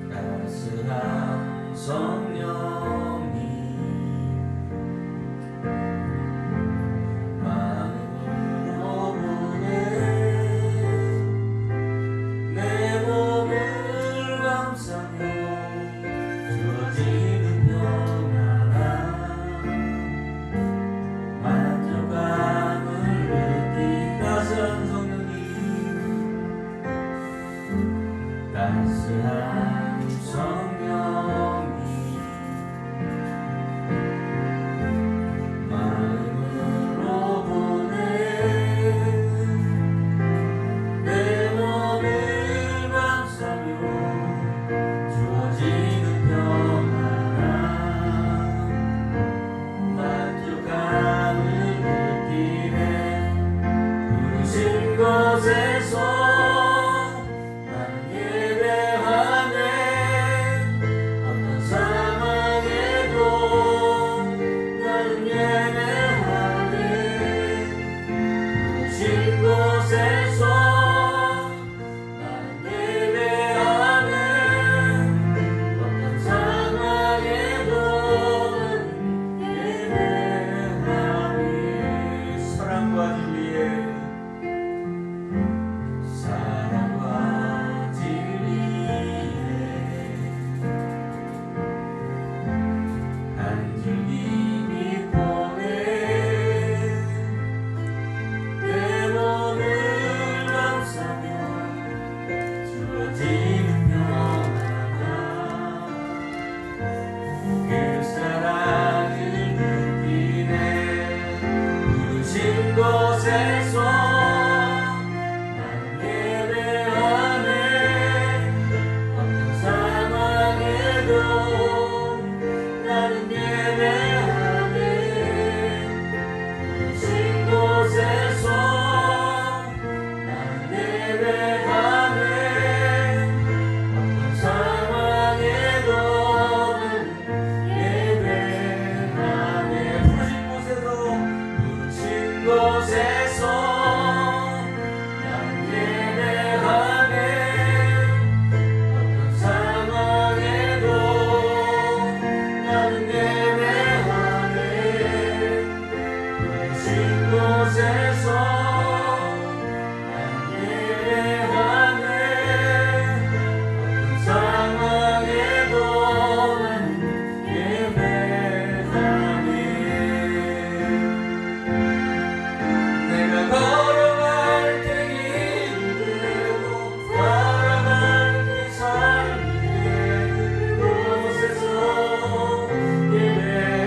따스한 성령이 마음으로 보내 내 몸을 감싸며 주어지는 평안함 만족감을 느낀 따스한 성령이 따스한 성령이 마음으로 보내 내 몸을 감싸며 주어지는 평안함 만족감을 느끼네 부르신 곳에서 곳에서 나는 예배하네 어떤 상황에도 나는 예배하네 부르신 곳에서 나는 예배하네 어떤 상황에도 예배하네 부르신 곳에서 난 예배하네 어떤 상황에도 나는 예배하네 부르신 곳에서 난 예배하네 어떤 상황에도 나는 예배하네 걸어갈 때 길을 들고 살아갈 때 삶을 그곳에서 예배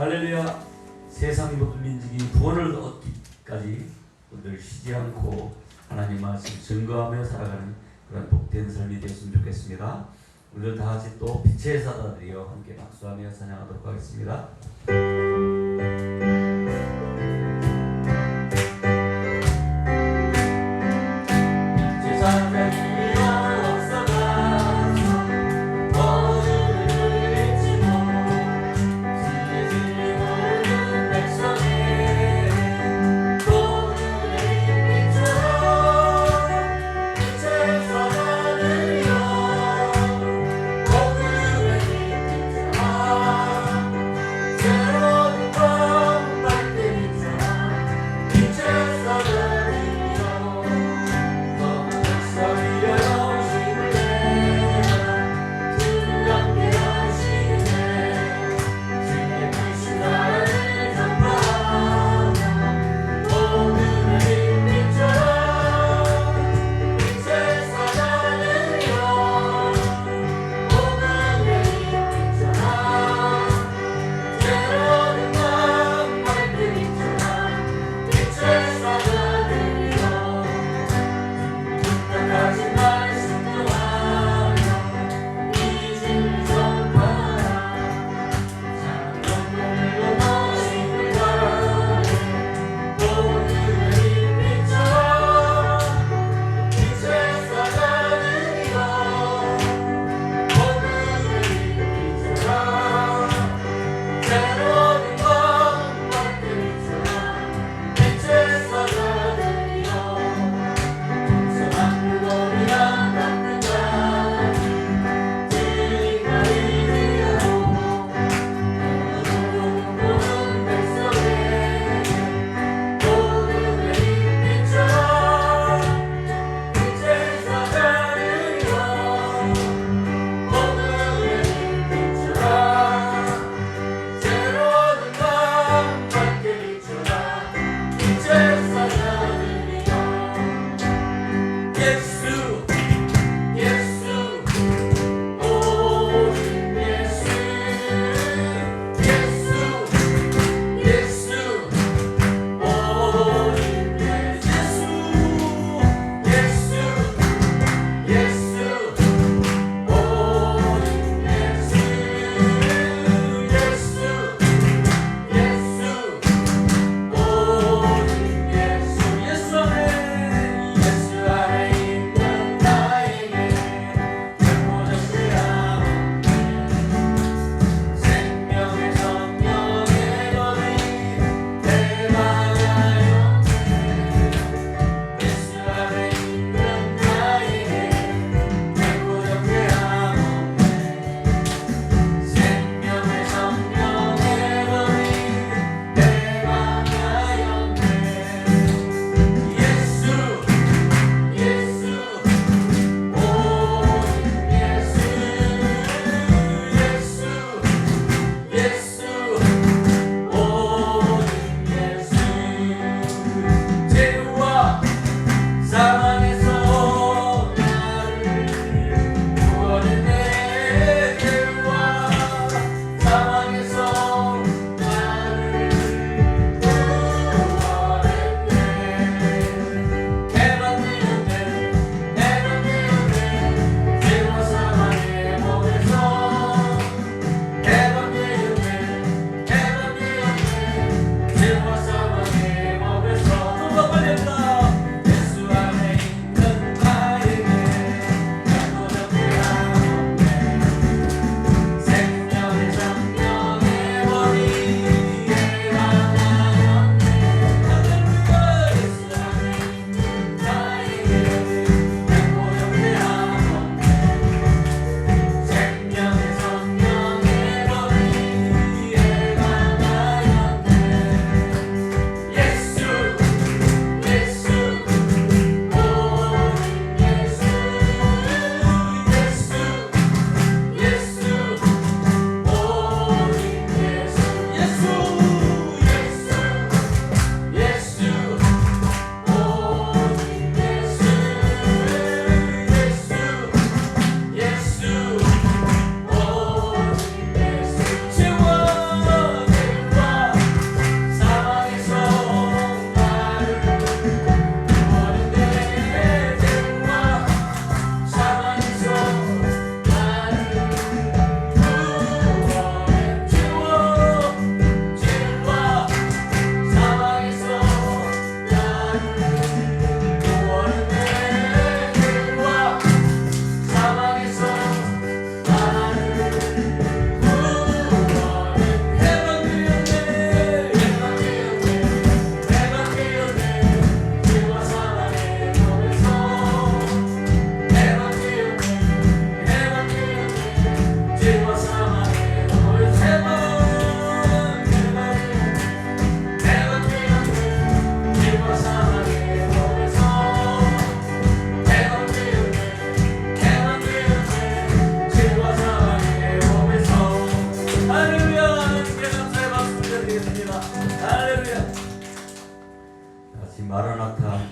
할렐루야. 세상 모든 민족이 구원을 얻기까지 늘 쉬지 않고 하나님 말씀 증거하며 살아가는 그런 복된 삶이 되었으면 좋겠습니다. 오늘 다 같이 또 빛의 사자들이여 함께 박수하며 찬양하도록 하겠습니다. 새로운 밤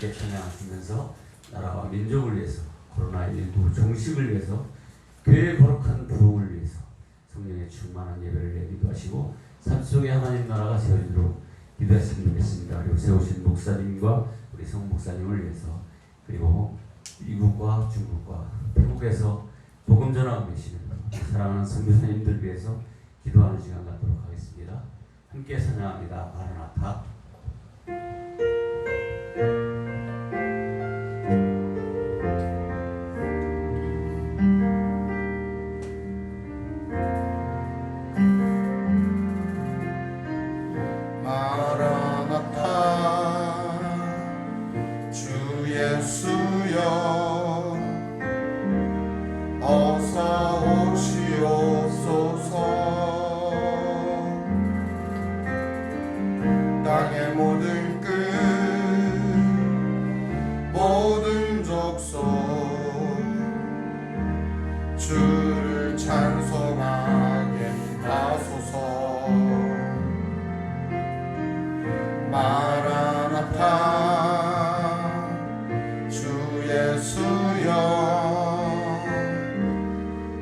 함께 찬양하시면서 나라와 민족을 위해서, 코로나19 종식을 위해서, 교회의 거룩한 부흥을 위해서 성령의 충만한 예배를 내기도 하시고 삶 속에 하나님 나라가 세워지도록 기도했으면 좋겠습니다. 그리고 세우신 목사님과 우리 성 목사님을 위해서, 그리고 미국과 중국과 태국에서 복음 전하고 계시는 사랑하는 선교사님들 위해서 기도하는 시간 갖도록 하겠습니다. 함께 찬양합니다. 마라나타. 땅의 모든 끝 모든 족속 주를 찬송하게 하소서. 마라나타 주 예수여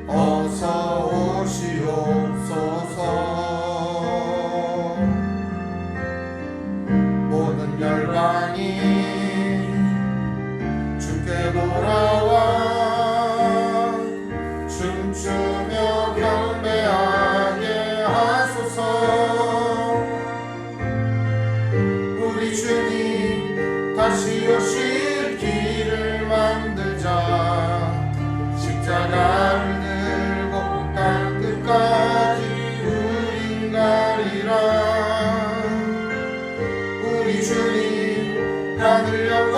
어서 오시옵소서. 열방이 주께 돌아와 춤추며 경배하게 하소서. 우리 주님 다시 오실 길을 만들자. 십자가를 들고 땅 끝까지 우린 가리라. 주님 하늘 영광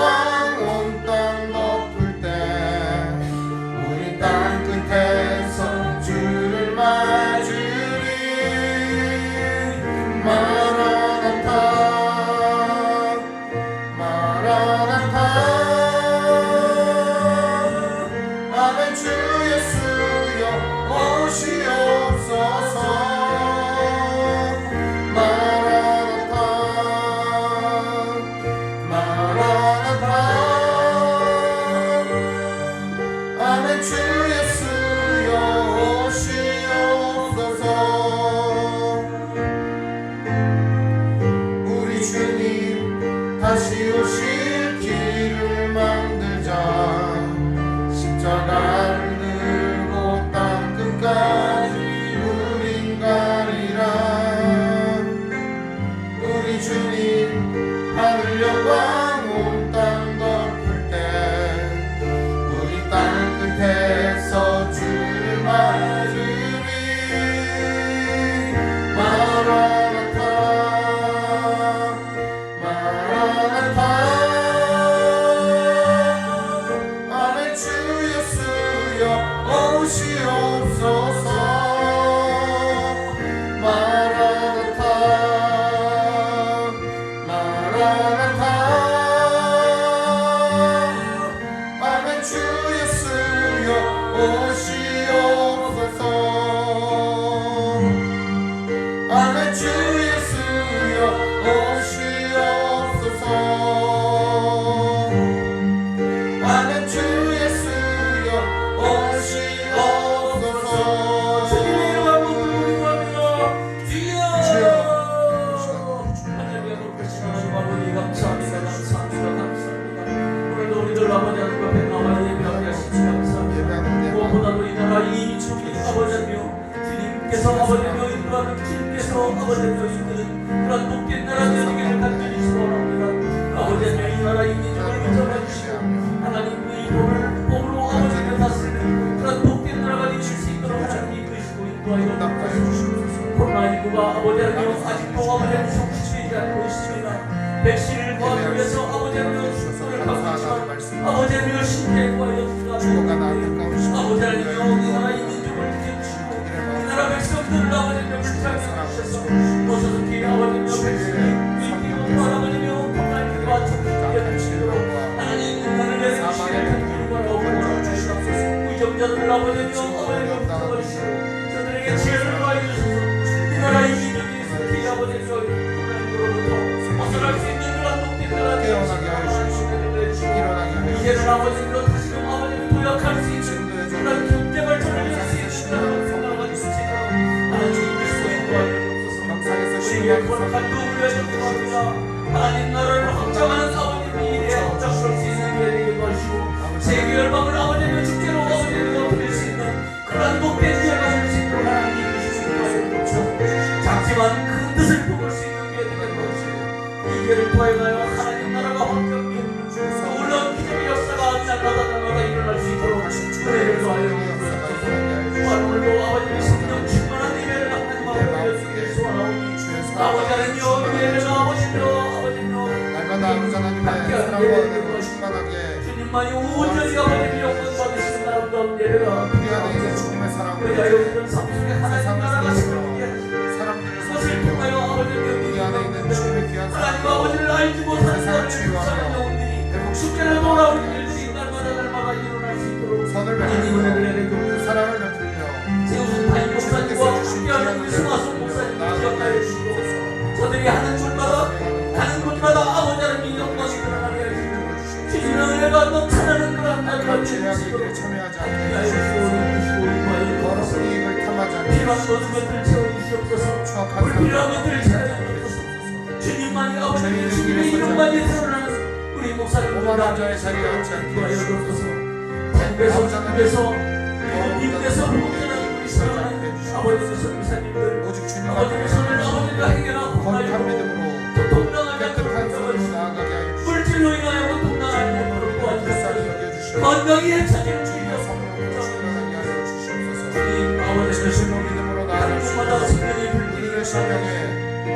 온 땅 덮을 때 우리 땅 끝에서 주를 맞으리. 마라나타 마라나타 아멘. 주 예수여 오시옵소서. 주 예수여 오시옵소서. 우리 주님 다시 오실 길을 만들자. 십자가를 들고 땅 끝까지 우린 가리라. 우리 주님 하늘 영광 온 땅 덮을 때 우리 땅 끝에서 주를 맞으리. 마라나타 마라나타 아멘. 주 예수여 오시옵소서. 마라나타 마라나타 아멘. 주 예수여 오시옵소서. 아멘. 주 예수여 오시옵소서. 아멘. 주 예수여 오시옵소서. 주님의 이름으로 기도합니다. 주여 하나님의 높으신 하나님 아버지 감사합니다. 감사합니다. 오늘도 우리들 아버지 하나님 앞에 나와 예배하게 하시니 감사합니다. 무엇보다도 이 나라 이 민족이 아버지 하나님 주님께서 아버지 하나님 인도하는 주님께서 아버지 하나님 이끄는 그런 복된 나라 되기를 간절히 소원합니다. 아버지 하나님 이 나라 이 민족을 인정해 주시고 하나님 이 복으로 아버지 하나님 다스리는 그런 복된 나라가 되실 수 있도록 하나님 이끄시고 인도하여 주시옵소서. 코로나19가 아버지 하나님 아직도 아버지 하나님 성취되지 않고 있습니다. 백신을 구하기 위해서 아버지 하나님 수고를 하고 있지만 아버지 하나님 열심히 구하여 주시옵소서. 아버지 하나님 이 나라 이 민족을 지켜주시고 이 나라 백성들을 아버지 하나님 불쌍히 주셔서 모서서 기 아버지 하나님 백성이 위기고 아버지 하나님 코로나19가 정치되게 되시도록 하나님 인간을 내려주시기를 간절히 바라옵고 의정자들을 아버지 하나님 붙어버리시고 저들에게 지혜를 더하여 주셔서 이 나라 이 민족이 속히 아버지 하나님 코로나19로부터 벗어날 수 있는 그런 복된 나라 되어지게 하여 주시옵소서. 우리의 거룩한 도움을 요청합니다. 하나님 나라를 확장하는 아버님이 이래 확장할 수 있는 기회되게 도와주시고 세계 열방을 아버님의 축제로 아버님과 드릴 수 있는 그러한 복된 기회가 될 수 있도록 하나님 주시옵소서. 작지만 큰 뜻을 품을 수 있는 기회되게 도와주시고 이 기회를 통하여 하나님 나라가 확장되는 놀라운 기적의 역사가 날마다 일어날 수 있도록 은혜를 더하여 주옵소서. 오늘도 아버님의 성령 충만한 예배를 하나님 앞에 소원하오니 아버지 하나님여 예배를 아버지여 날마다 아버지 하나님의 사랑과 은혜로 충만하게 주님만이 온전히 아버지의 영광 받으시는 아름다운 예배가 우리 안에 있는 주님의 사랑을 우리가 여기는 삶 속에 하나님 나라가 세워지게 하시고 사람들을 그것을 통하여 아버지의 우리 안에 있는 주님의 귀한 하나님 사랑 아버지를 알지 못하는 세상을 사람들이 치유하며 영혼들이 숙제를 돌아오는 일들이 날마다 일어날 수 있도록 선을 하나님 은혜를 베풀며 내려주옵소서. 사랑을 베풀며 세우신 다임 목사님과 함께하는 우리 승화송 목사님 기억하여 주시고 저들이 하는 곳마다 가는 곳마다 아버지 하나님의 영광이 드러나게 해주시고 주님의 은혜가 넘쳐나는 그런 날과 죄악의 주시고 길에 참여하지 않게 하여 해주시옵소서. 주시고 더러운 이익을 탐하지 않게 필요한 모든 것들을 채워주시옵소서. 추악한 불필요한 사람을 것들을 채워주시옵소서. 주님만이 아버지의 주님의 이름만이 드러나는 우리 목사님들 오만한 자의 자리에 앉지 않게 해주시옵소서. temp에서 집에서 그리고 미국에서 목전하는 우리 사랑하는 아버지의 선교사님들 오직 주님 아버지의 앞에 손을 아버지가 행여나 거룩한 믿음으로 고통당하지 깨끗한 않도록 손으로 도와주시고 나아가게 하여 주시옵소서. 물질로 인하여 고통당하지 않도록 불쌍히 도와주시옵소서. 여겨주시옵소서. 건강이 해쳐지는 주여 성령으로 충만하게 하여 주시옵소서. 주님 아버지의 진실로 믿음으로 나아갈 수 하나님마다 있도록 생명의 우리의 불길이 심령에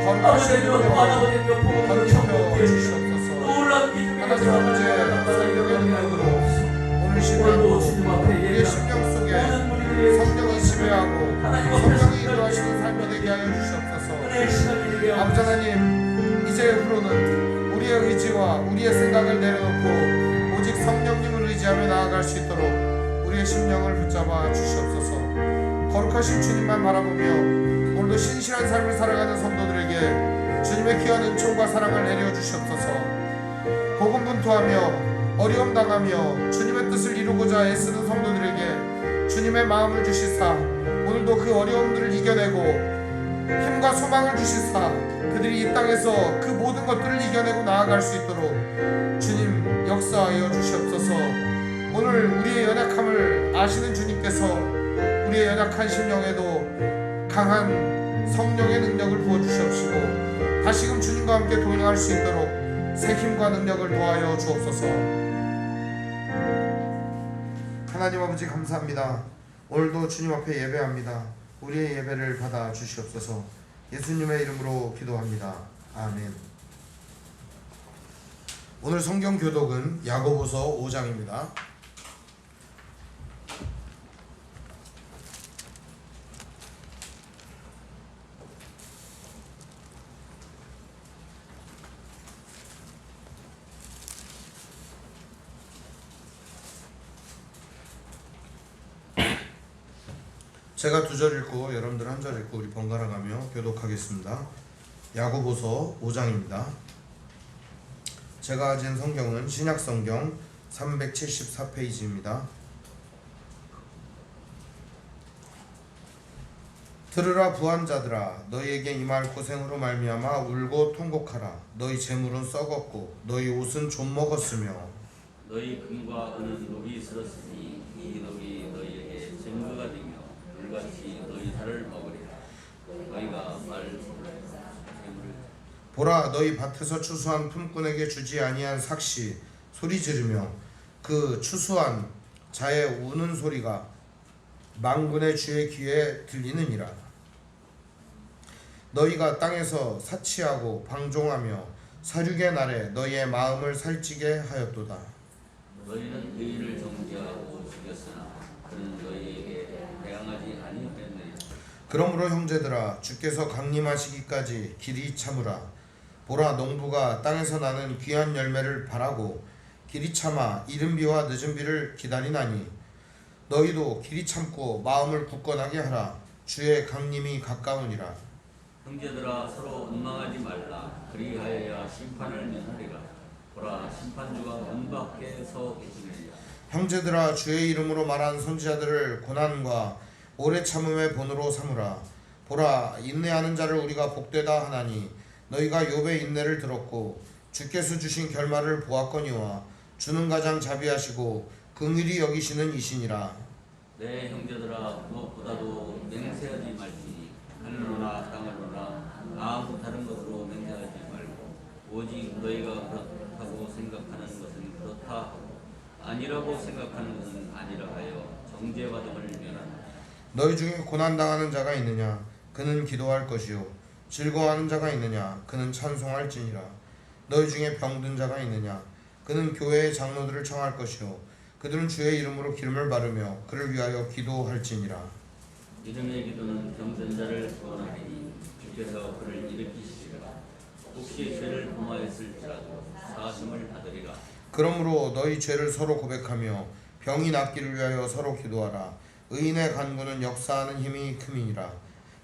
거룩하신 아버지의 믿음으로 또 아버지의 복음을 거듭 전부 펴 주시옵소서. 놀라운 기쁨이 하나님 아버지의 성령의 능력으로 오늘 오늘도 시간도 주님 앞에 우리의 예배하고 심령 속에 모든 무리들의 성령이 지배하고 하나님 앞에 성령이 인도하시는 삶이 되게 하여 주시옵소서. 은혜의 시간이 되게 아버지 하옵소서. 하나님 이제후로는 우리의 의지와 우리의 생각을 내려놓고 오직 성령님을 의지하며 나아갈 수 있도록 우리의 심령을 붙잡아 주시옵소서. 거룩하신 주님만 바라보며 오늘도 신실한 삶을 살아가는 성도들에게 주님의 귀한 은총과 사랑을 내려 주시옵소서. 고군분투하며 어려움 당하며 주님의 뜻을 이루고자 애쓰는 성도들에게 주님의 마음을 주시사 오늘도 그 어려움들을 이겨내고 힘과 소망을 주시사 그들이 이 땅에서 그 모든 것들을 이겨내고 나아갈 수 있도록 주님 역사하여 주시옵소서. 오늘 우리의 연약함을 아시는 주님께서 우리의 연약한 심령에도 강한 성령의 능력을 부어주시옵시고 다시금 주님과 함께 동행할 수 있도록 새 힘과 능력을 더하여 주옵소서. 하나님 아버지 감사합니다. 오늘도 주님 앞에 예배합니다. 우리의 예배를 받아 주시옵소서. 예수님의 이름으로 기도합니다. 아멘. 오늘 성경 교독은 야고보서 5장입니다. 제가 2절 읽고 여러분들 1절 읽고 우리 번갈아 가며 교독하겠습니다. 야고보서 5장입니다. 제가 가진 성경은 신약성경 374페이지입니다. 들으라 부한자들아, 너희에게 임할 고생으로 말미암아 울고 통곡하라. 너희 재물은 썩었고 너희 옷은 좀 먹었으며 너희 금과 은은 녹이 슬었으니 이 녹이 너희에게 증거가 되며 불같이 너희 살을 먹으리라. 너희가 보라, 너희 밭에서 추수한 품꾼에게 주지 아니한 삭시 소리 지르며 그 추수한 자의 우는 소리가 만군의 주의 귀에 들리느니라. 너희가 땅에서 사치하고 방종하며 사륙의 날에 너희의 마음을 살찌게 하였도다. 너희는 의를 정죄하고 죽였으나 그는 너희에게 대항하지 아니하였느니라. 그러므로 형제들아, 주께서 강림하시기까지 길이 참으라. 보라, 농부가 땅에서 나는 귀한 열매를 바라고 길이 참아 이른 비와 늦은 비를 기다리나니 너희도 길이 참고 마음을 굳건하게 하라. 주의 강림이 가까우니라. 형제들아, 서로 원망하지 말라. 그리하여야 심판을 면하리라. 보라, 심판주가 문 밖에 서 계시느니라. 형제들아, 주의 이름으로 말한 선지자들을 고난과 오래 참음의 본으로 삼으라. 보라, 인내하는 자를 우리가 복되다 하나니 너희가 욥의 인내를 들었고 주께서 주신 결말을 보았거니와 주는 가장 자비하시고 긍휼히 여기시는 이시니라. 내 형제들아 무엇보다도 맹세하지 말지니 하늘로나 땅을로나 아무 다른 것으로 맹세하지 말고 오직 너희가 그렇다고 생각하는 것은 그렇다 하고 아니라고 생각하는 것은 아니라 하여 정죄받음을 면한다. 너희 중에 고난당하는 자가 있느냐? 그는 기도할 것이요. 즐거워하는 자가 있느냐? 그는 찬송할지니라. 너희 중에 병든 자가 있느냐? 그는 교회의 장로들을 청할 것이요. 그들은 주의 이름으로 기름을 바르며 그를 위하여 기도할지니라. 이름의 기도는 병든 자를 구원하리니 주께서 그를 일으키시리라. 혹시 죄를 범하였을지라도 사하심을 받으리라. 그러므로 너희 죄를 서로 고백하며 병이 낫기를 위하여 서로 기도하라. 의인의 간구는 역사하는 힘이 큼이니라.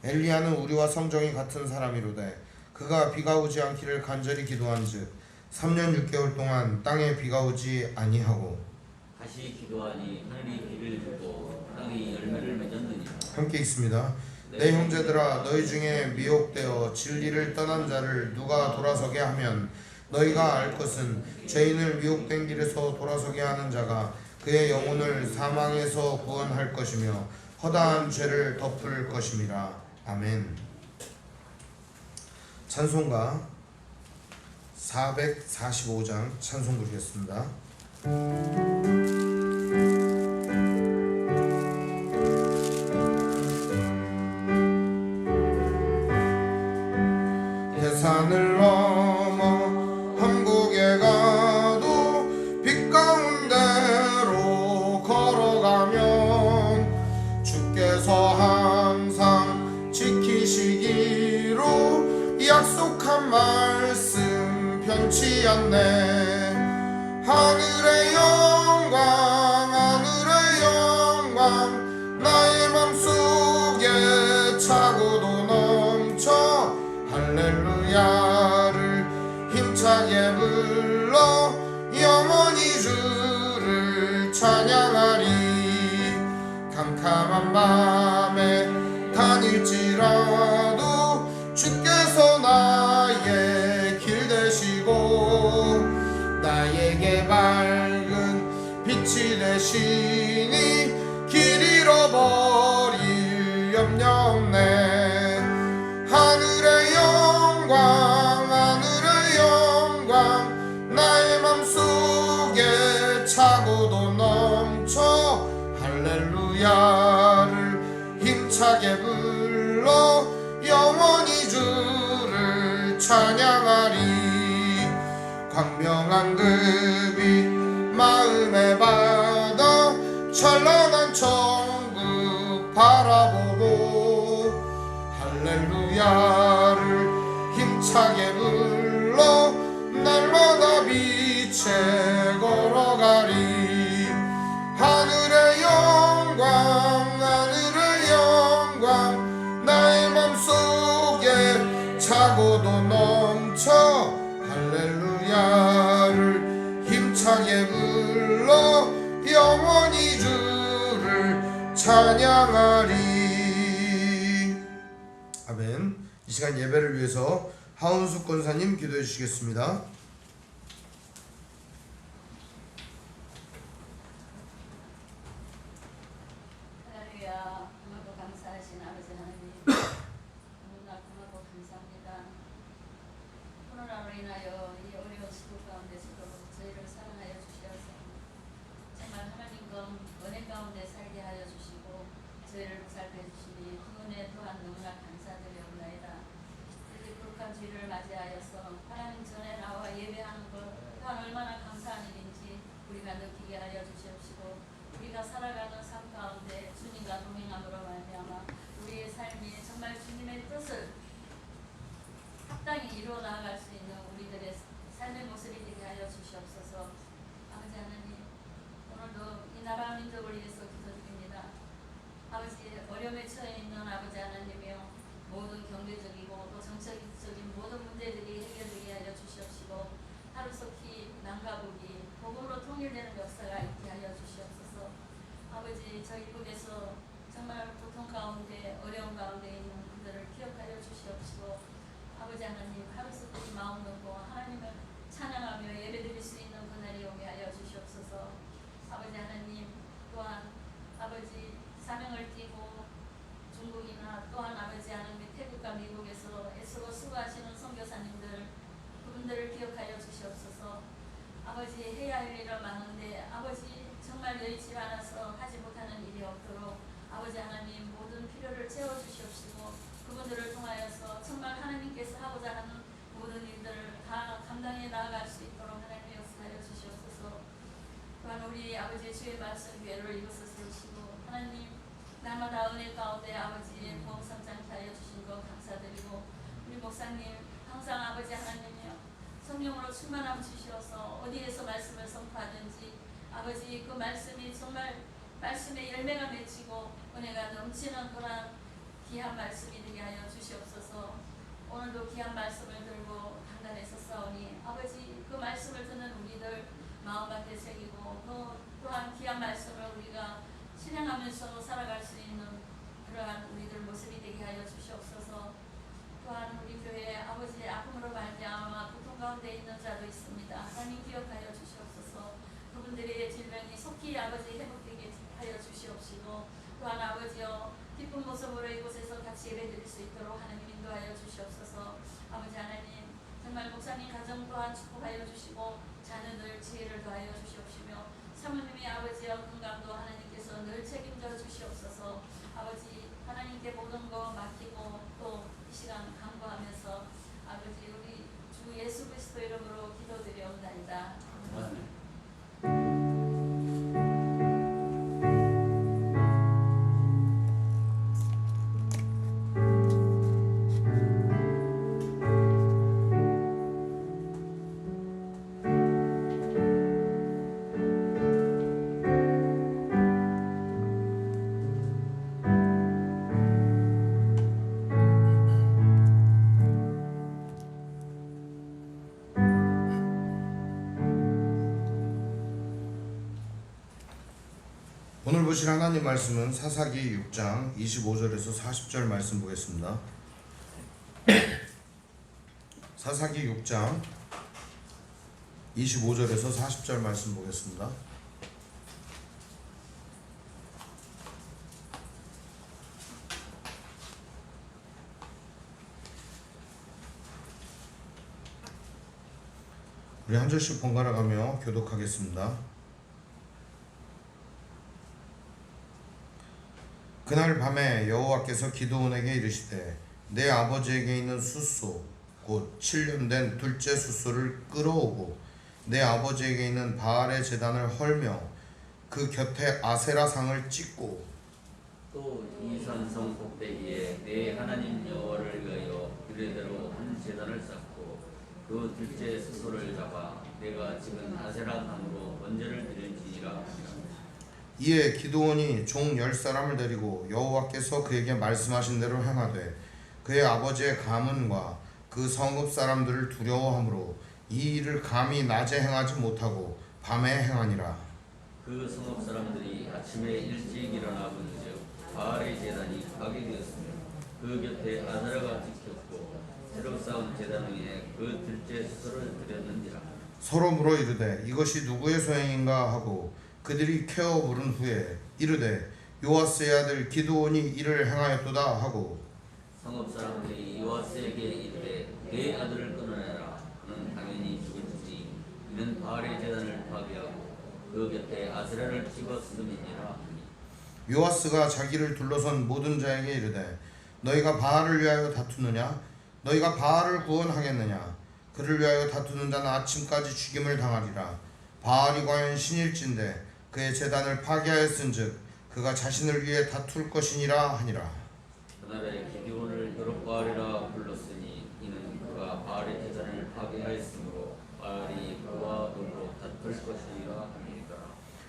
엘리야는 우리와 성정이 같은 사람이로되 그가 비가 오지 않기를 간절히 기도한즉 3년 6개월 동안 땅에 비가 오지 아니하고 다시 기도하니 하늘이 비를 주고 땅이 열매를 맺었느니라. 함께 있습니다. 내 형제들아 너희 중에 미혹되어 진리를 떠난 자를 누가 돌아서게 하면 너희가 알 것은 죄인을 미혹된 길에서 돌아서게 하는 자가 그의 영혼을 사망에서 구원할 것이며 허다한 죄를 덮을 것임이라. 아멘. 찬송가 445장 찬송 부르겠습니다. 대산을 넘어 한국에 가도 빛 가운데로 걸어가면 주께서 항상 지키시기로 약속한 말씀 변치 않네. 하늘의 영광 하늘의 영광 나의 맘속에 차고도 넘쳐 할렐루야를 힘차게 불러 영원히 주를 찬양하리. 캄캄한 밤에 다닐지라도 주께서 나의 길 되시고 나에게 밝은 빛이 되시니 길 잃어버릴 염려 없네. 하늘의 영광 하늘의 영광 나의 맘속에 차고도 넘쳐 할렐루야를 힘차게 불러 영원히 주를 찬양하리. 광명한 그 빛 마음에 받아 찬란한 천국 바라보고 할렐루야를 힘차게 불러 날마다 빛에 걸어가리. 하늘의 영광 하늘의 영광 나의 맘속에 차고도 넘쳐 할렐루야를 힘차게 불러 영원히 주를 찬양하리. 아멘. 이 시간 예배를 위해서 하은숙 권사님 기도해 주시겠습니다. 할렐루야. 고맙고 감사하신 아버지 하나님, 너무나 고맙고 감사합니다. 코로나로 인하여 이 어려운 시국 가운데서도 저희를 사랑하여 주시어서 정말 하나님과 은혜 가운데 살게 하여 주시고 저희를 보살펴 주시니 그 은혜 또한 너무나 감사드리옵나이다. 이렇게 거룩한 주일을 맞이하여서 하나님 전에 나와 아버지 하나님 하루속히 마음 놓고 하나님을 찬양하며 예배드릴 수 있는 그날이 오게 하여 주시옵소서. 아버지 하나님 또한 아버지 사명을 띠고 중국이나 또한 아버지 하나님 태국과 미국에서 애쓰고 수고하시는 선교사님들 그분들을 기억하여 주시옵소서. 아버지 해야 할 일은 많은데 아버지 정말 여의치 않아서 하지 못하는 일이 없도록 아버지 하나님 모든 필요를 채워주시옵시고 그분들을 통하여서 정말 하나님께서 하고자 하는 모든 일들을 다 감당해 나아갈 수 있도록 하나님 역사하여 주시옵소서. 또한 우리 아버지의 주의 말씀 교회를 이곳에 세우시고 하나님 날마다 은혜 가운데 아버지의 부흥 성장케 하여 주신 것 감사드리고 우리 목사님 항상 아버지 하나님이여 성령으로 충만함 주시어서 어디에서 말씀을 선포하든지 아버지 그 말씀이 정말 말씀의 열매가 맺히고 은혜가 넘치는 그런 귀한 말씀이 되게 하여 주시옵소서. 오늘도 귀한 말씀을 들고 단단히 섰사오니 아버지 그 말씀을 듣는 우리들 마음밭에 새기고 또한 귀한 말씀을 우리가 실행하면서 살아갈 수 있는 그러한 우리들 모습이 되게 하여 주시옵소서. 또한 우리 교회에 아버지의 아픔으로 말미암아 고통 가운데 있는 자도 있습니다. 하나님 기억하여 주시옵소서. 그분들의 질병이 속히 아버지 회복되게 하여 주시옵시고 또한 아버지여 기쁜 모습으로 이곳에서 같이 예배드릴 수 있도록 하나님 인도하여 주시옵소서. 아버지 하나님 정말 목사님 가정 또한 축복하여 주시고 자녀들 지혜를 더하여 주시옵시며 사모님의 아버지여 건강도 하나님께서 늘 책임져 주시옵소서. 아버지 하나님께 모든 거 맡기고 또 이 시간 간구하면서 아버지 우리 주 예수 그리스도 이름으로 기도드리옵나이다. 아멘. 오늘 보실 하나님 말씀은 사사기 6장 25절에서 40절 말씀 보겠습니다. 사사기 6장 25절에서 40절 말씀 보겠습니다. 우리 한 절씩 번갈아 가며 교독하겠습니다. 그날 밤에 여호와께서 기드온에게 이르시되 내 아버지에게 있는 숫소 곧 7년 된 둘째 숫소를 끌어오고 내 아버지에게 있는 바알의 제단을 헐며 그 곁에 아세라 상을 찍고 또 이 산성 꼭대기에 내 하나님 여호와를 위하여 이르대로 한 제단을 쌓고 그 둘째 스소를 잡아 내가 찍은 아세라 상으로 번제를 드릴지니라 하니라. 이에 기드온이 종 10사람을 데리고 여호와께서 그에게 말씀하신 대로 행하되 그의 아버지의 가문과 그 성읍 사람들을 두려워하므로 이 일을 감히 낮에 행하지 못하고 밤에 행하니라. 그 성읍 사람들이 아침에 일찍 일어나 본즉 바알의 제단이 파괴되었으며 그 곁에 아세라가 찍혔고 새로 쌓은 제단 위에 그 둘째 스소를 드렸는지라. 서로 물어 이르되 이것이 누구의 소행인가 하고 그들이 캐어 물은 후에 이르되 요아스의 아들 기드온이 이를 행하였도다 하고 성읍 사람들이 요아스에게 이르되 내 아들을 끊어내라. 그는 당연히 죽을지니 이는 바알의 제단을 파괴하고 그 곁에 아세라를 찍었음이니라 하니. 요아스가 자기를 둘러선 모든 자에게 이르되 너희가 바알을 위하여 다투느냐 너희가 바알을 구원하겠느냐 그를 위하여 다투는 자는 아침까지 죽임을 당하리라. 바알이 과연 신일진데 그의 제단을 파괴하였은즉 그가 자신을 위해 다툴 것이니라 하니라. 그날에 기드온을 여룹바알이라 불렀으니 이는 그가 바알의 제단을 파괴하였으므로 바알이 그와 더불어 다툴 것이니라 함이니라.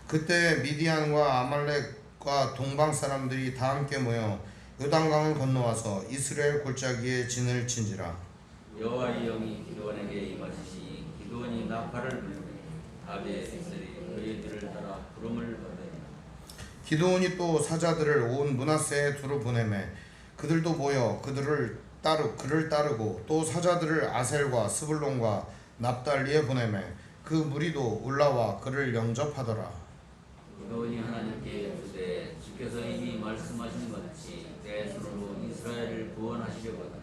그때 미디안과 아말렉과 동방 사람들이 다 함께 모여 요단강을 건너와서 이스라엘 골짜기에 진을 친지라. 여호와의 영이 기드온에게 임하시니 기드온이 나팔을 불며 아비에 있으리 그의 뒤를 따라 부름을 받으니. 기드온이 또 사자들을 온 므낫세에 두루 보내매 그들도 모여 그들을 그를 따르고 또 사자들을 아셀과 스불론과 납달리에 보내매 그 무리도 올라와 그를 영접하더라. 기도원이 하나님께 이르되 주께서 이미 말씀하신 것 같이 내 손으로 이스라엘을 구원하시려거든.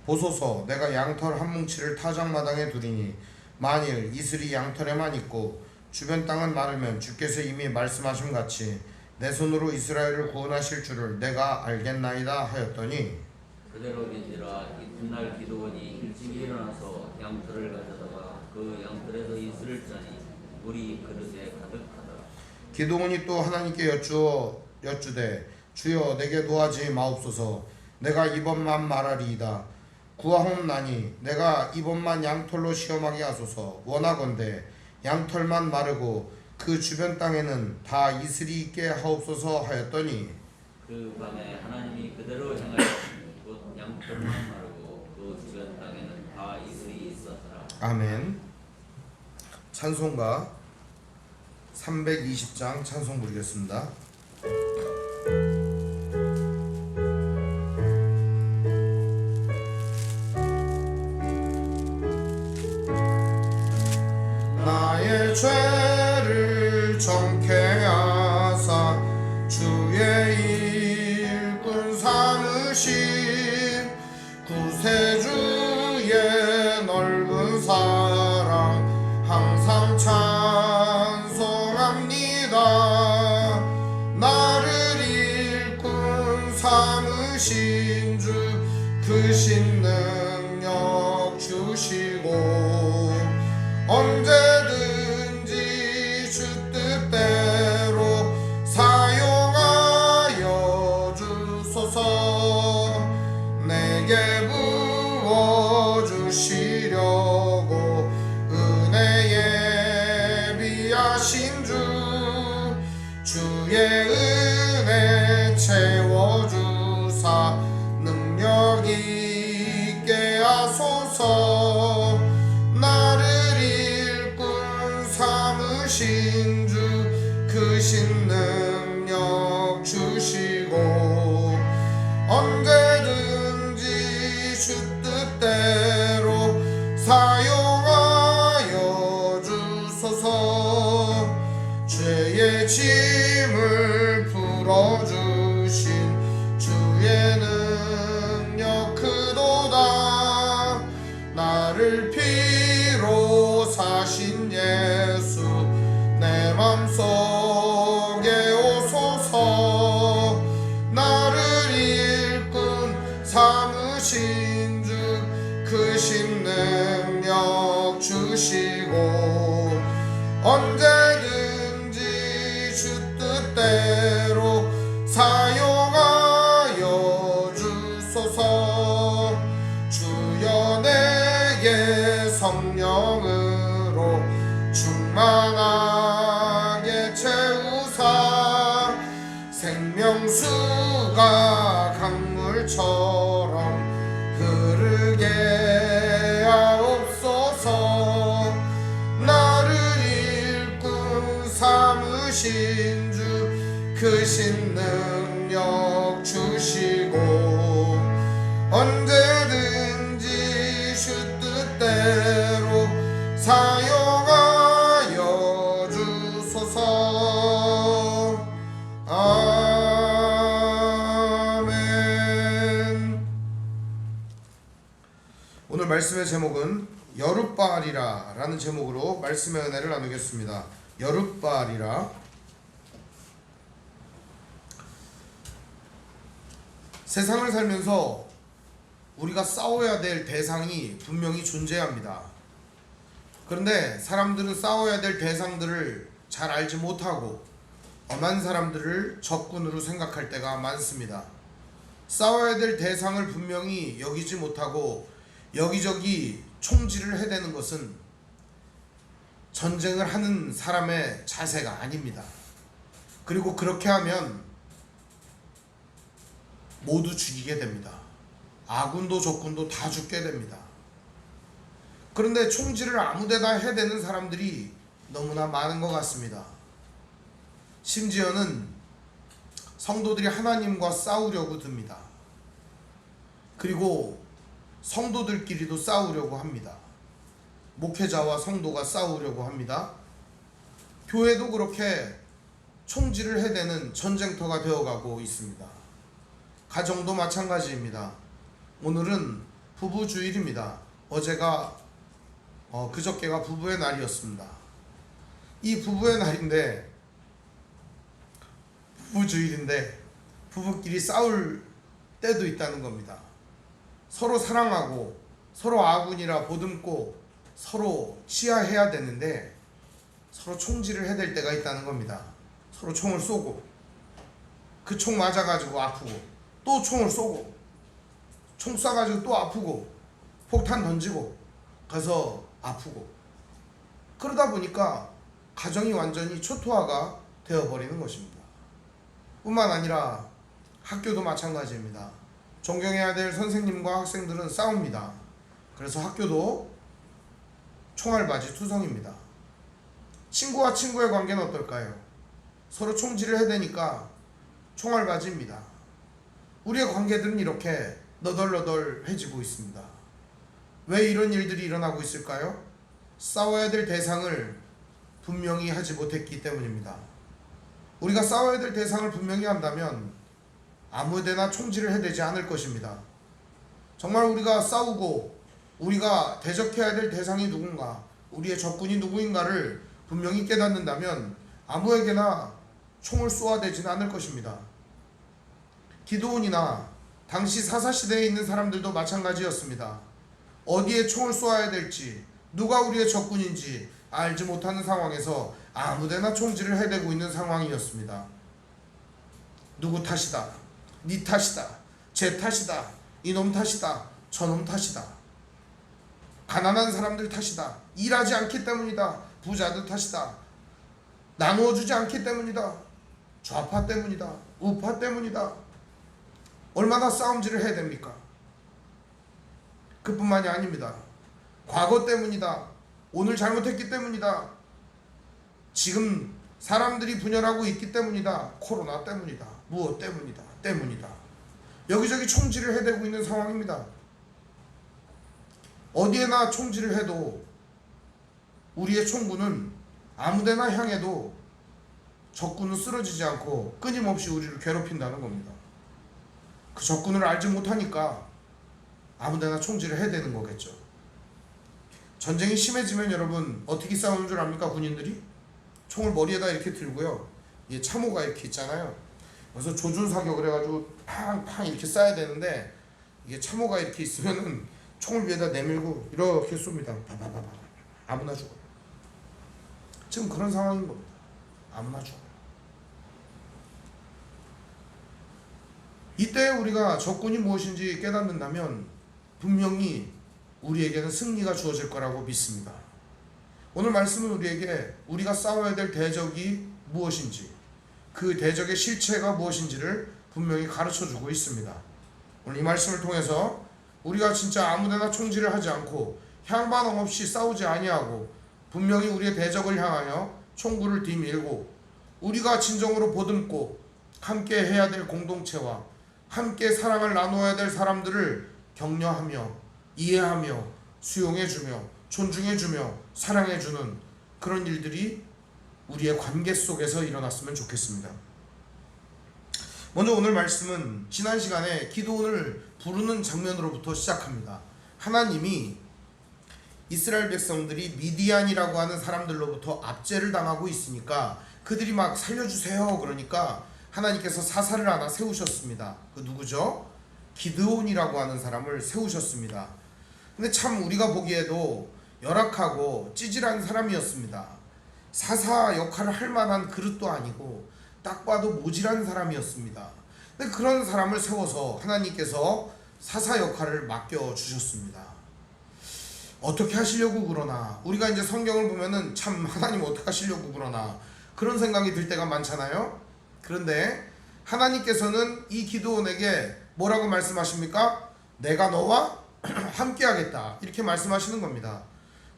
보소서, 내가 양털 한 뭉치를 타작마당에 두리니 만일 이슬이 양털에만 있고 주변 땅은 마르면 주께서 이미 말씀하신 같이 내 손으로 이스라엘을 구원하실 줄을 내가 알겠나이다 하였더니 그대로 된지라 이튿날 기도원이 일찍 일어나서 양털을 가져다가 그 양털에서 이슬을 짜니 물이 그릇에 가득하더라. 기드온이 또 하나님께 여쭈되 주여 내게 도하지 마옵소서. 내가 이번만 말하리이다. 구하옵나니 내가 이번만 양털로 시험하게 하소서. 원하건대 양털만 마르고 그 주변 땅에는 다 이슬이 있게 하옵소서 하였더니 그 밤에 하나님이 그대로 행하였으니 곧 양털만 마르고 그 주변 땅에는 다 이슬이 있었더라. 아멘. 찬송가 320장 찬송 부르겠습니다. 나의 죄를 정케 하사 주의 일꾼 삼으신 구세주의 넓은 사랑 항상 찬송합니다. 나를 일꾼 삼으신 주 크신 능력 주시고 언제든지 주 뜻대로 사용하여 주소서. 내게 부어주시려고 은혜에 비하신 주 주의 은혜 채워주사 능력 있게 하소서. 나를 일꾼 삼으신 주 크신 능력 주시고 언제든지 주 뜻대로 사용하여 주소서. 죄의 짐을 풀어주신 주의 능력 크도다. 나를 피로 사신 예수 내 맘속에 오소서. 나를 일꾼 삼으신 주 크신 능력 주시고 언제든지 주 뜻대로 사용하여 주소서. 주여 내게 성령으로 충만하게 채우사 생명수가 강물처럼 흐르게 하옵소서. 나를 일꾼 삼으신 주 크신 능력 주시고 언제든지 주 뜻대로 사용하여 주소서. 아멘. 오늘 말씀의 제목은 여룻바알이라 라는 제목으로 말씀의 은혜를 나누겠습니다. 여룻바알이라. 세상을 살면서 우리가 싸워야 될 대상이 분명히 존재합니다. 그런데 사람들은 싸워야 될 대상들을 잘 알지 못하고 엄한 사람들을 적군으로 생각할 때가 많습니다. 싸워야 될 대상을 분명히 여기지 못하고 여기저기 총질을 해대는 것은 전쟁을 하는 사람의 자세가 아닙니다. 그리고 그렇게 하면 모두 죽이게 됩니다. 아군도 적군도 다 죽게 됩니다. 그런데 총질을 아무데나 해대는 사람들이 너무나 많은 것 같습니다. 심지어는 성도들이 하나님과 싸우려고 듭니다. 그리고 성도들끼리도 싸우려고 합니다. 목회자와 성도가 싸우려고 합니다. 교회도 그렇게 총질을 해대는 전쟁터가 되어가고 있습니다. 가정도 마찬가지입니다. 오늘은 부부주일입니다. 어제가 그저께가 부부의 날이었습니다. 이 부부의 날인데, 부부주일인데 부부끼리 싸울 때도 있다는 겁니다. 서로 사랑하고 서로 아군이라 보듬고 서로 치하해야 되는데 서로 총질을 해댈 때가 있다는 겁니다. 서로 총을 쏘고 그 총 맞아가지고 아프고 또 총을 쏘고 총 쏴가지고 또 아프고 폭탄 던지고 가서 아프고, 그러다 보니까 가정이 완전히 초토화가 되어버리는 것입니다. 뿐만 아니라 학교도 마찬가지입니다. 존경해야 될 선생님과 학생들은 싸웁니다. 그래서 학교도 총알바지 투성입니다. 친구와 친구의 관계는 어떨까요? 서로 총질을 해대니까 총알바지입니다. 우리의 관계들은 이렇게 너덜너덜해지고 있습니다. 왜 이런 일들이 일어나고 있을까요? 싸워야 될 대상을 분명히 하지 못했기 때문입니다. 우리가 싸워야 될 대상을 분명히 한다면 아무데나 총질을 해대지 않을 것입니다. 정말 우리가 싸우고 우리가 대적해야 될 대상이 누군가, 우리의 적군이 누구인가를 분명히 깨닫는다면 아무에게나 총을 쏘아대지는 않을 것입니다. 기드온이나 당시 사사시대에 있는 사람들도 마찬가지였습니다. 어디에 총을 쏘아야 될지, 누가 우리의 적군인지 알지 못하는 상황에서 아무데나 총질을 해대고 있는 상황이었습니다. 누구 탓이다, 네 탓이다, 제 탓이다, 이놈 탓이다, 저놈 탓이다, 가난한 사람들 탓이다, 일하지 않기 때문이다, 부자들 탓이다, 나누어주지 않기 때문이다, 좌파 때문이다, 우파 때문이다. 얼마나 싸움질을 해야 됩니까? 그뿐만이 아닙니다. 과거 때문이다, 오늘 잘못했기 때문이다, 지금 사람들이 분열하고 있기 때문이다, 코로나 때문이다, 무엇 때문이다, 여기저기 총질을 해대고 있는 상황입니다. 어디에나 총질을 해도 우리의 총구는 아무데나 향해도 적군은 쓰러지지 않고 끊임없이 우리를 괴롭힌다는 겁니다. 그 적군을 알지 못하니까 아무데나 총질을 해대는 거겠죠. 전쟁이 심해지면 여러분 어떻게 싸우는 줄 압니까? 군인들이 총을 머리에다 이렇게 들고요, 이게 참호가 이렇게 있잖아요. 그래서 조준사격을 해가지고 팡팡 이렇게 쏴야 되는데, 이게 참호가 이렇게 있으면은 총을 위에다 내밀고 이렇게 쏩니다. 바바바바. 아무나 죽어요. 지금 그런 상황인 겁니다. 아무나 죽어요. 이때 우리가 적군이 무엇인지 깨닫는다면 분명히 우리에게는 승리가 주어질 거라고 믿습니다. 오늘 말씀은 우리에게 우리가 싸워야 될 대적이 무엇인지, 그 대적의 실체가 무엇인지를 분명히 가르쳐주고 있습니다. 오늘 이 말씀을 통해서 우리가 진짜 아무데나 총질을 하지 않고 향방음 없이 싸우지 아니하고 분명히 우리의 대적을 향하여 총구를 뒤밀고 우리가 진정으로 보듬고 함께 해야 될 공동체와 함께 사랑을 나누어야 될 사람들을 격려하며 이해하며 수용해주며 존중해주며 사랑해주는 그런 일들이 우리의 관계 속에서 일어났으면 좋겠습니다. 먼저 오늘 말씀은 지난 시간에 기드온을 부르는 장면으로부터 시작합니다. 하나님이 이스라엘 백성들이 미디안이라고 하는 사람들로부터 압제를 당하고 있으니까 그들이 막 살려주세요 그러니까 하나님께서 사사를 하나 세우셨습니다. 그 누구죠? 기드온이라고 하는 사람을 세우셨습니다. 근데 참 우리가 보기에도 열악하고 찌질한 사람이었습니다. 사사 역할을 할 만한 그릇도 아니고 딱 봐도 모질한 사람이었습니다. 근데 그런 사람을 세워서 하나님께서 사사 역할을 맡겨주셨습니다. 어떻게 하시려고 그러나, 우리가 이제 성경을 보면은 참 하나님 어떻게 하시려고 그러나 그런 생각이 들 때가 많잖아요. 그런데 하나님께서는 이 기드온에게 뭐라고 말씀하십니까? 내가 너와 함께 하겠다, 이렇게 말씀하시는 겁니다.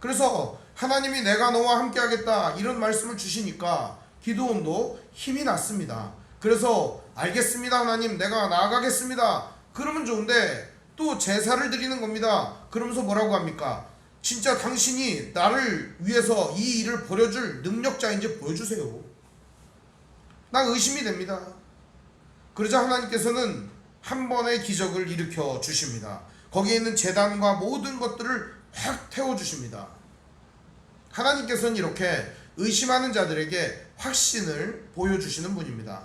그래서 하나님이 내가 너와 함께 하겠다 이런 말씀을 주시니까 기드온도 힘이 났습니다. 그래서 알겠습니다 하나님, 내가 나아가겠습니다 그러면 좋은데 또 제사를 드리는 겁니다. 그러면서 뭐라고 합니까? 진짜 당신이 나를 위해서 이 일을 벌여줄 능력자인지 보여주세요. 나 의심이 됩니다. 그러자 하나님께서는 한 번의 기적을 일으켜 주십니다. 거기에 있는 제단과 모든 것들을 확 태워주십니다. 하나님께서는 이렇게 의심하는 자들에게 확신을 보여주시는 분입니다.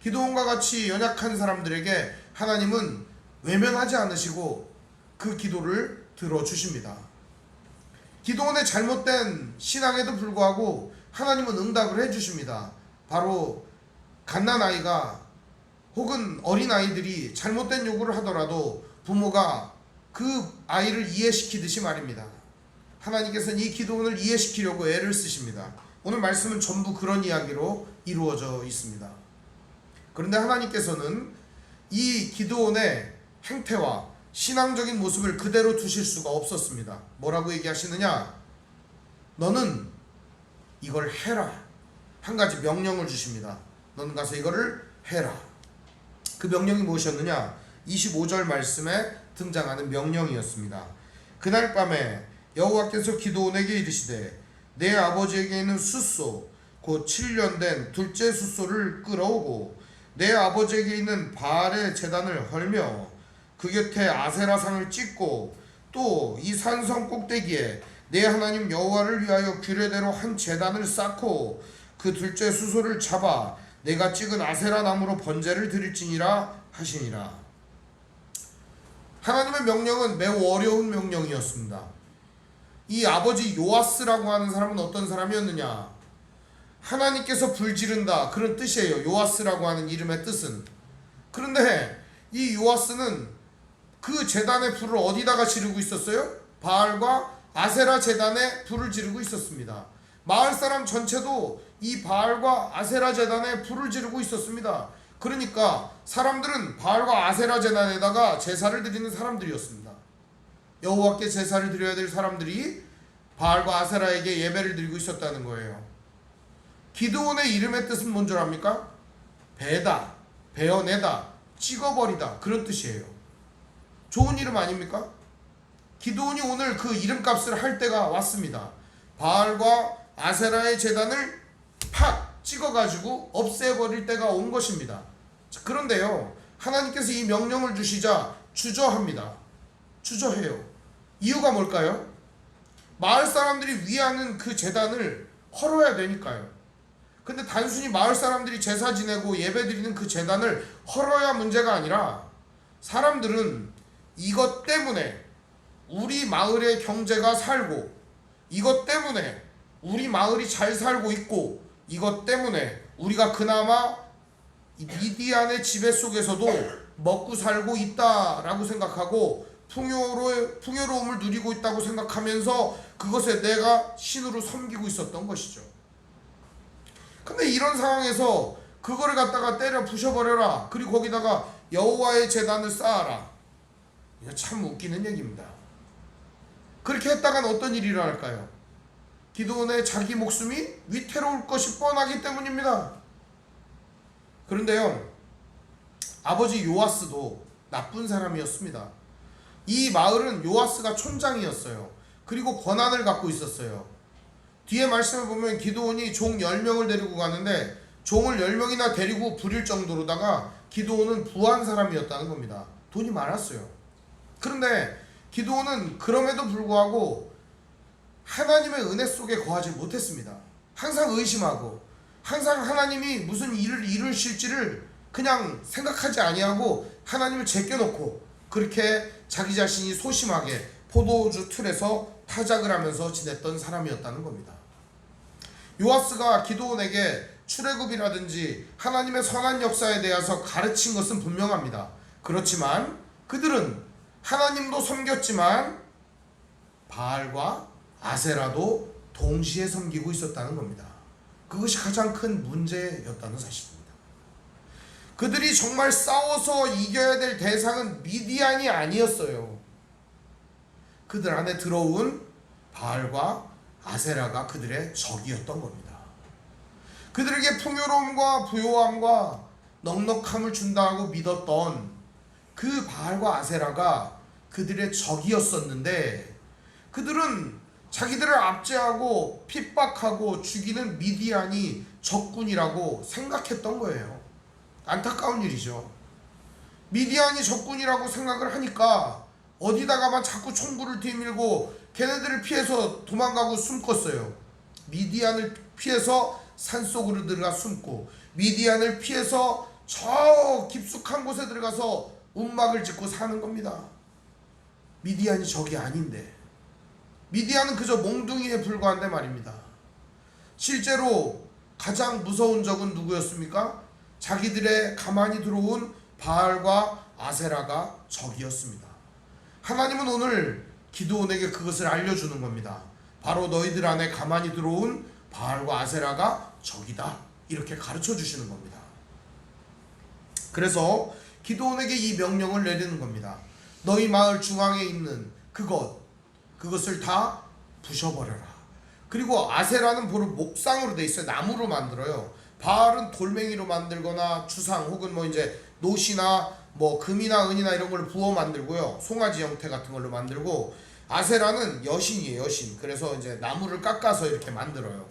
기드온과 같이 연약한 사람들에게 하나님은 외면하지 않으시고 그 기도를 들어주십니다. 기드온의 잘못된 신앙에도 불구하고 하나님은 응답을 해주십니다. 바로 갓난아이가 혹은 어린아이들이 잘못된 요구를 하더라도 부모가 그 아이를 이해시키듯이 말입니다. 하나님께서는 이 기드온을 이해시키려고 애를 쓰십니다. 오늘 말씀은 전부 그런 이야기로 이루어져 있습니다. 그런데 하나님께서는 이 기드온의 행태와 신앙적인 모습을 그대로 두실 수가 없었습니다. 뭐라고 얘기하시느냐? 너는 이걸 해라. 한 가지 명령을 주십니다. 너는 가서 이거를 해라. 그 명령이 무엇이었느냐? 25절 말씀에 등장하는 명령이었습니다. 그날 밤에 여호와께서 기드온에게 이르시되 내 아버지에게 있는 숫소 곧 7년 된 둘째 숫소를 끌어오고 내 아버지에게 있는 바알의 제단을 헐며 그 곁에 아세라상을 찍고 또 이 산성 꼭대기에 내 하나님 여호와를 위하여 규례대로 한 제단을 쌓고 그 둘째 숫소를 잡아 내가 찍은 아세라 나무로 번제를 드릴지니라 하시니라. 하나님의 명령은 매우 어려운 명령이었습니다. 이 아버지 요아스라고 하는 사람은 어떤 사람이었느냐? 하나님께서 불지른다, 그런 뜻이에요. 요아스라고 하는 이름의 뜻은. 그런데 이 요아스는 그 제단의 불을 어디다가 지르고 있었어요? 바알과 아세라 제단에 불을 지르고 있었습니다. 마을 사람 전체도 이 바알과 아세라 제단에 불을 지르고 있었습니다. 그러니까 사람들은 바알과 아세라 제단에다가 제사를 드리는 사람들이었습니다. 여호와께 제사를 드려야 될 사람들이 바알과 아세라에게 예배를 드리고 있었다는 거예요. 기드온의 이름의 뜻은 뭔 줄 압니까? 베다, 베어내다, 찍어버리다, 그런 뜻이에요. 좋은 이름 아닙니까? 기드온이 오늘 그 이름값을 할 때가 왔습니다. 바알과 아세라의 제단을 팍 찍어가지고 없애버릴 때가 온 것입니다. 그런데요, 하나님께서 이 명령을 주시자 주저합니다. 주저해요. 이유가 뭘까요? 마을 사람들이 위하는 그 제단을 헐어야 되니까요. 근데 단순히 마을 사람들이 제사 지내고 예배 드리는 그 제단을 헐어야 문제가 아니라 사람들은 이것 때문에 우리 마을의 경제가 살고, 이것 때문에 우리 마을이 잘 살고 있고, 이것 때문에 우리가 그나마 미디안의 지배 속에서도 먹고 살고 있다라고 생각하고 풍요로움을 누리고 있다고 생각하면서 그것에 내가 신으로 섬기고 있었던 것이죠. 근데 이런 상황에서 그거를 갖다가 때려 부셔버려라, 그리고 거기다가 여호와의 제단을 쌓아라. 이거 참 웃기는 얘기입니다. 그렇게 했다간 어떤 일이 일어날까요? 기드온의 자기 목숨이 위태로울 것이 뻔하기 때문입니다. 그런데요, 아버지 요아스도 나쁜 사람이었습니다. 이 마을은 요아스가 촌장이었어요. 그리고 권한을 갖고 있었어요. 뒤에 말씀을 보면 기드온이 종 10명을 데리고 가는데 종을 10명이나 데리고 부릴 정도로다가 기드온은 부한 사람이었다는 겁니다. 돈이 많았어요. 그런데 기드온은 그럼에도 불구하고 하나님의 은혜 속에 거하지 못했습니다. 항상 의심하고 항상 하나님이 무슨 일을 이루실지를 그냥 생각하지 아니하고 하나님을 제껴놓고 그렇게 자기 자신이 소심하게 포도주 틀에서 타작을 하면서 지냈던 사람이었다는 겁니다. 요아스가 기드온에게 출애굽이라든지 하나님의 선한 역사에 대해서 가르친 것은 분명합니다. 그렇지만 그들은 하나님도 섬겼지만 바알과 아세라도 동시에 섬기고 있었다는 겁니다. 그것이 가장 큰 문제였다는 사실입니다. 그들이 정말 싸워서 이겨야 될 대상은 미디안이 아니었어요. 그들 안에 들어온 바알과 아세라가 그들의 적이었던 겁니다. 그들에게 풍요로움과 부요함과 넉넉함을 준다고 믿었던 그 바알과 아세라가 그들의 적이었었는데 그들은 자기들을 압제하고 핍박하고 죽이는 미디안이 적군이라고 생각했던 거예요. 안타까운 일이죠. 미디안이 적군이라고 생각을 하니까 어디다가만 자꾸 총구를 뒤밀고 걔네들을 피해서 도망가고 숨었어요. 미디안을 피해서 산속으로 들어가 숨고 미디안을 피해서 저 깊숙한 곳에 들어가서 움막을 짓고 사는 겁니다. 미디안이 적이 아닌데 미디안은 그저 몽둥이에 불과한데 말입니다. 실제로 가장 무서운 적은 누구였습니까? 자기들의 가만히 들어온 바알과 아세라가 적이었습니다. 하나님은 오늘 기드온에게 그것을 알려주는 겁니다. 바로 너희들 안에 가만히 들어온 바알과 아세라가 적이다. 이렇게 가르쳐 주시는 겁니다. 그래서 기드온에게 이 명령을 내리는 겁니다. 너희 마을 중앙에 있는 그것을 다 부셔버려라. 그리고 아세라는 보로 목상으로 돼 있어요. 나무로 만들어요. 바알은 돌멩이로 만들거나 주상 혹은 뭐 이제 노시나 뭐 금이나 은이나 이런 걸 부어 만들고요. 송아지 형태 같은 걸로 만들고 아세라는 여신이에요. 여신. 그래서 이제 나무를 깎아서 이렇게 만들어요.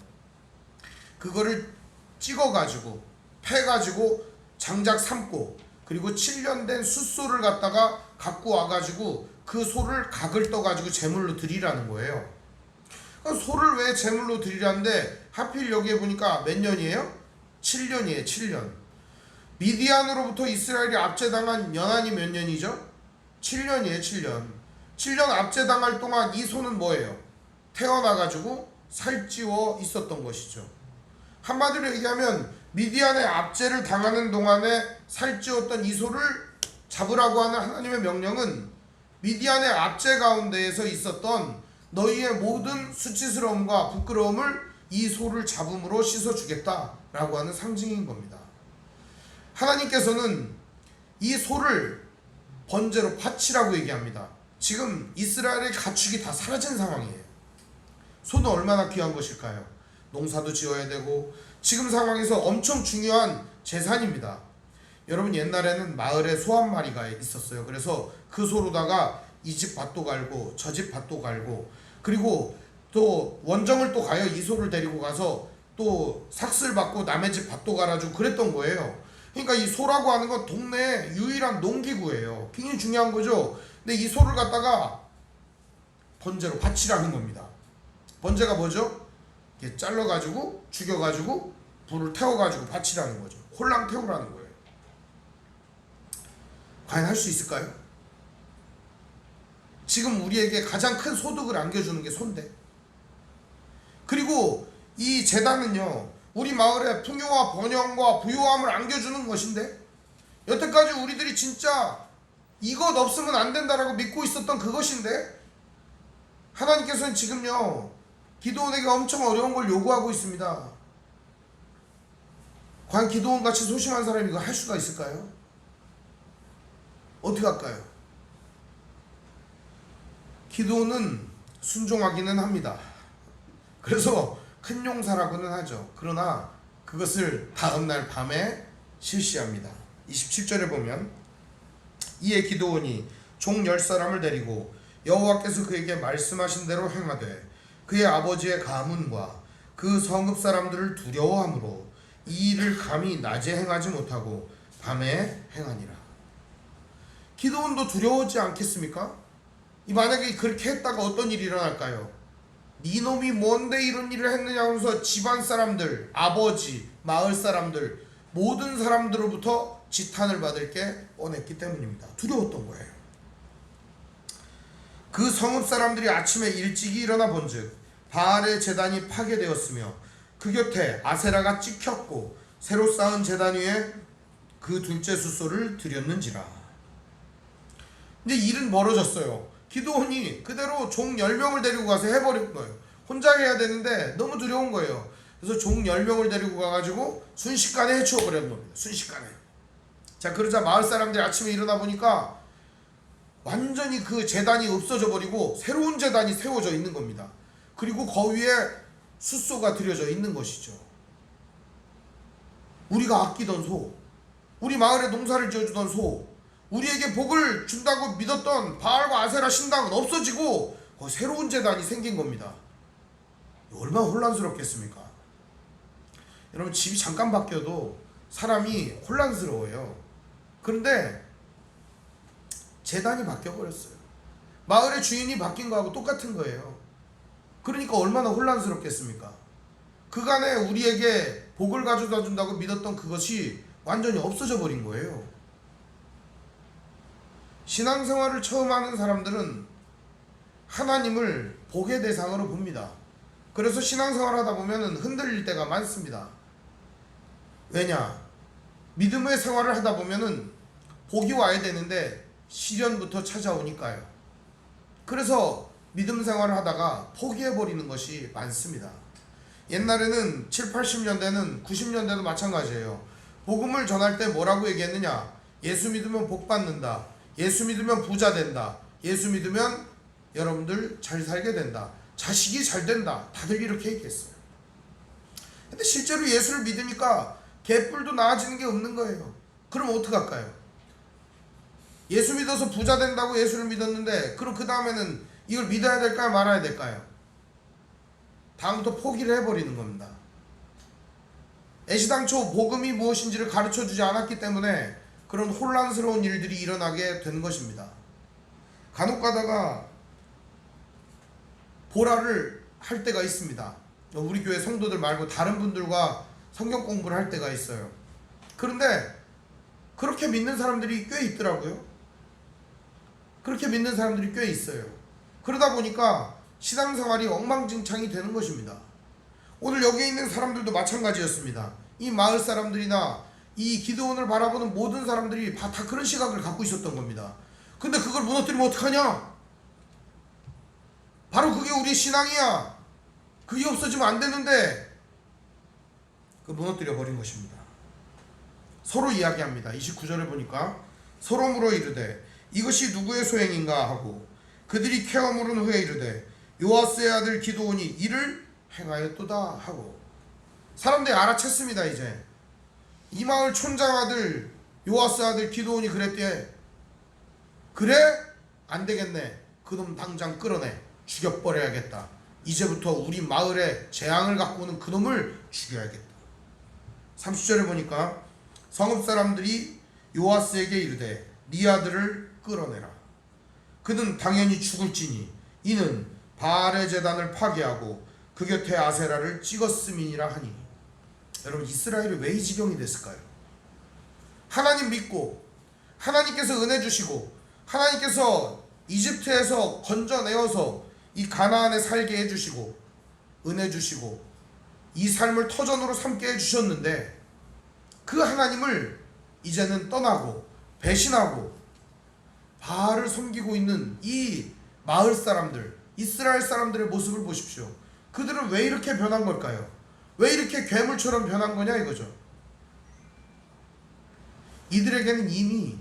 그거를 찍어가지고 패가지고 장작 삶고 그리고 7년 된 숫소를 갖다가 갖고 와가지고 그 소를 각을 떠가지고 제물로 드리라는 거예요. 소를 왜 제물로 드리라는데 하필 여기에 보니까 몇 년이에요? 7년이에요. 7년. 미디안으로부터 이스라엘이 압제당한 연한이 몇 년이죠? 7년이에요. 7년. 7년 압제당할 동안 이 소는 뭐예요? 태어나가지고 살찌워 있었던 것이죠. 한마디로 얘기하면 미디안의 압제를 당하는 동안에 살찌웠던 이 소를 잡으라고 하는 하나님의 명령은 미디안의 압제 가운데에서 있었던 너희의 모든 수치스러움과 부끄러움을 이 소를 잡음으로 씻어주겠다라고 하는 상징인 겁니다. 하나님께서는 이 소를 번제로 바치라고 얘기합니다. 지금 이스라엘의 가축이 다 사라진 상황이에요. 소는 얼마나 귀한 것일까요? 농사도 지어야 되고 지금 상황에서 엄청 중요한 재산입니다. 여러분 옛날에는 마을에 소 한 마리가 있었어요. 그래서 그 소로다가 이 집 밭도 갈고 저 집 밭도 갈고 그리고 또 원정을 또 가요. 이 소를 데리고 가서 또 삭슬 받고 남의 집 밭도 갈아주고 그랬던 거예요. 그러니까 이 소라고 하는 건 동네의 유일한 농기구예요. 굉장히 중요한 거죠. 근데 이 소를 갖다가 번제로 바치라는 겁니다. 번제가 뭐죠? 이렇게 잘라가지고 죽여가지고 불을 태워가지고 바치라는 거죠. 홀랑 태우라는 거예요. 과연 할 수 있을까요? 지금 우리에게 가장 큰 소득을 안겨주는 게 소인데, 그리고 이 제단은요 우리 마을에 풍요와 번영과 부요함을 안겨주는 것인데, 여태까지 우리들이 진짜 이것 없으면 안 된다라고 믿고 있었던 그것인데 하나님께서는 지금요 기드온에게 엄청 어려운 걸 요구하고 있습니다. 과연 기드온같이 소심한 사람이 이거 할 수가 있을까요? 어떻게 할까요? 기드온은 순종하기는 합니다. 그래서 큰 용사라고는 하죠. 그러나 그것을 다음날 밤에 실시합니다. 27절에 보면 이에 기드온이 종 10사람을 데리고 여호와께서 그에게 말씀하신 대로 행하되 그의 아버지의 가문과 그 성읍 사람들을 두려워하므로 이 일을 감히 낮에 행하지 못하고 밤에 행하니라. 기드온도 두려워하지 않겠습니까? 만약에 그렇게 했다가 어떤 일이 일어날까요? 네 놈이 뭔데 이런 일을 했느냐 하면서 집안 사람들, 아버지, 마을 사람들 모든 사람들로부터 지탄을 받을 게 뻔했기 때문입니다. 두려웠던 거예요. 그 성읍 사람들이 아침에 일찍이 일어나 본즉 바알의 제단이 파괴되었으며 그 곁에 아세라가 찍혔고 새로 쌓은 제단 위에 그 둘째 숫소를 드렸는지라. 이제 일은 멀어졌어요. 기드온이 그대로 종 10명을 데리고 가서 해버린 거예요. 혼자 해야 되는데 너무 두려운 거예요. 그래서 종 10명을 데리고 가가지고 순식간에 해치워버린 겁니다. 순식간에. 자, 그러자 마을 사람들이 아침에 일어나 보니까 완전히 그 제단이 없어져 버리고 새로운 제단이 세워져 있는 겁니다. 그리고 그 위에 숫소가 들여져 있는 것이죠. 우리가 아끼던 소, 우리 마을에 농사를 지어주던 소, 우리에게 복을 준다고 믿었던 바알과 아세라 신당은 없어지고 새로운 제단이 생긴 겁니다. 얼마나 혼란스럽겠습니까? 여러분, 집이 잠깐 바뀌어도 사람이 혼란스러워요. 그런데 제단이 바뀌어버렸어요. 마을의 주인이 바뀐 거하고 똑같은 거예요. 그러니까 얼마나 혼란스럽겠습니까? 그간에 우리에게 복을 가져다 준다고 믿었던 그것이 완전히 없어져 버린 거예요. 신앙생활을 처음 하는 사람들은 하나님을 복의 대상으로 봅니다. 그래서 신앙생활 하다 보면 흔들릴 때가 많습니다. 왜냐? 믿음의 생활을 하다 보면 복이 와야 되는데 시련부터 찾아오니까요. 그래서 믿음 생활을 하다가 포기해버리는 것이 많습니다. 옛날에는 7, 80년대는 90년대도 마찬가지예요. 복음을 전할 때 뭐라고 얘기했느냐? 예수 믿으면 복 받는다. 예수 믿으면 부자 된다. 예수 믿으면 여러분들 잘 살게 된다. 자식이 잘 된다. 다들 이렇게 얘기했어요. 근데 실제로 예수를 믿으니까 개뿔도 나아지는 게 없는 거예요. 그럼 어떡할까요? 예수 믿어서 부자 된다고 예수를 믿었는데 그럼 그 다음에는 이걸 믿어야 될까요? 말아야 될까요? 다음부터 포기를 해버리는 겁니다. 애시당초 복음이 무엇인지를 가르쳐주지 않았기 때문에 그런 혼란스러운 일들이 일어나게 되는 것입니다. 간혹 가다가 보라를 할 때가 있습니다. 우리 교회 성도들 말고 다른 분들과 성경 공부를 할 때가 있어요. 그런데 그렇게 믿는 사람들이 꽤 있더라고요. 그렇게 믿는 사람들이 꽤 있어요. 그러다 보니까 신앙생활이 엉망진창이 되는 것입니다. 오늘 여기 있는 사람들도 마찬가지였습니다. 이 마을 사람들이나 이 기드온을 바라보는 모든 사람들이 다 그런 시각을 갖고 있었던 겁니다. 근데 그걸 무너뜨리면 어떡하냐? 바로 그게 우리 신앙이야. 그게 없어지면 안 되는데 그 무너뜨려 버린 것입니다. 서로 이야기합니다. 29절에 보니까 서로 물어 이르되 이것이 누구의 소행인가 하고 그들이 캐어 물은 후에 이르되 요아스의 아들 기드온이 이를 행하였도다 하고 사람들이 알아챘습니다. 이제 이 마을 촌장 아들 요아스 아들 기드온이 그랬대. 그래? 안 되겠네. 그놈 당장 끌어내. 죽여버려야겠다. 이제부터 우리 마을에 재앙을 갖고 오는 그놈을 죽여야겠다. 30절에 보니까 성읍 사람들이 요아스에게 이르되 네 아들을 끌어내라. 그는 당연히 죽을지니 이는 바알의 제단을 파괴하고 그 곁에 아세라를 찍었음이니라 하니. 여러분, 이스라엘이 왜 이 지경이 됐을까요? 하나님 믿고 하나님께서 은혜 주시고 하나님께서 이집트에서 건져내어서 이 가나안에 살게 해주시고 은혜 주시고 이 삶을 터전으로 삼게 해주셨는데 그 하나님을 이제는 떠나고 배신하고 바알을 섬기고 있는 이 마을 사람들, 이스라엘 사람들의 모습을 보십시오. 그들은 왜 이렇게 변한 걸까요? 왜 이렇게 괴물처럼 변한 거냐 이거죠. 이들에게는 이미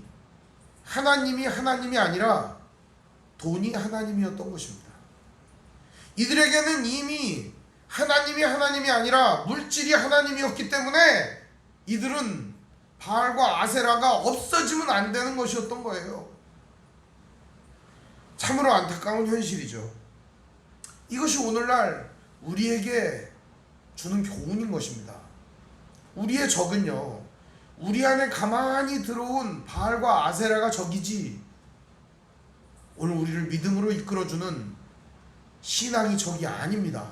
하나님이 하나님이 아니라 돈이 하나님이었던 것입니다. 이들에게는 이미 하나님이 하나님이 아니라 물질이 하나님이었기 때문에 이들은 바알과 아세라가 없어지면 안 되는 것이었던 거예요. 참으로 안타까운 현실이죠. 이것이 오늘날 우리에게 주는 교훈인 것입니다. 우리의 적은요, 우리 안에 가만히 들어온 바알과 아세라가 적이지 오늘 우리를 믿음으로 이끌어주는 신앙이 적이 아닙니다.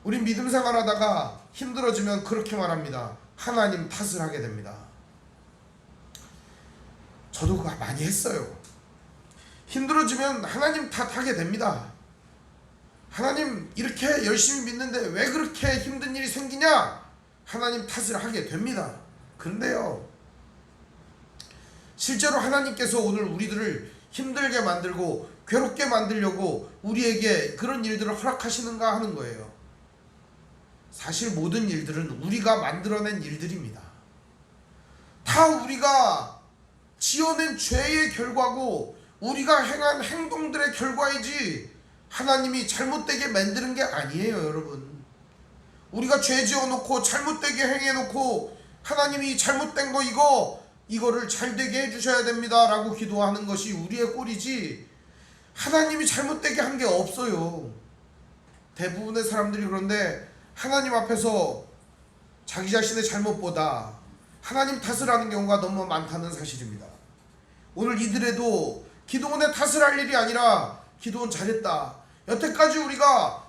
우린 믿음 생활하다가 힘들어지면 그렇게 말합니다. 하나님 탓을 하게 됩니다. 저도 그거 많이 했어요. 힘들어지면 하나님 탓하게 됩니다. 하나님 이렇게 열심히 믿는데 왜 그렇게 힘든 일이 생기냐? 하나님 탓을 하게 됩니다. 그런데요, 실제로 하나님께서 오늘 우리들을 힘들게 만들고 괴롭게 만들려고 우리에게 그런 일들을 허락하시는가 하는 거예요. 사실 모든 일들은 우리가 만들어낸 일들입니다. 다 우리가 지어낸 죄의 결과고 우리가 행한 행동들의 결과이지 하나님이 잘못되게 만드는 게 아니에요. 여러분, 우리가 죄 지어놓고 잘못되게 행해놓고 하나님이 잘못된 거 이거를 잘 되게 해주셔야 됩니다 라고 기도하는 것이 우리의 꼴이지 하나님이 잘못되게 한 게 없어요. 대부분의 사람들이 그런데 하나님 앞에서 자기 자신의 잘못보다 하나님 탓을 하는 경우가 너무 많다는 사실입니다. 오늘 이들에도 기도원의 탓을 할 일이 아니라 기도원 잘했다. 여태까지 우리가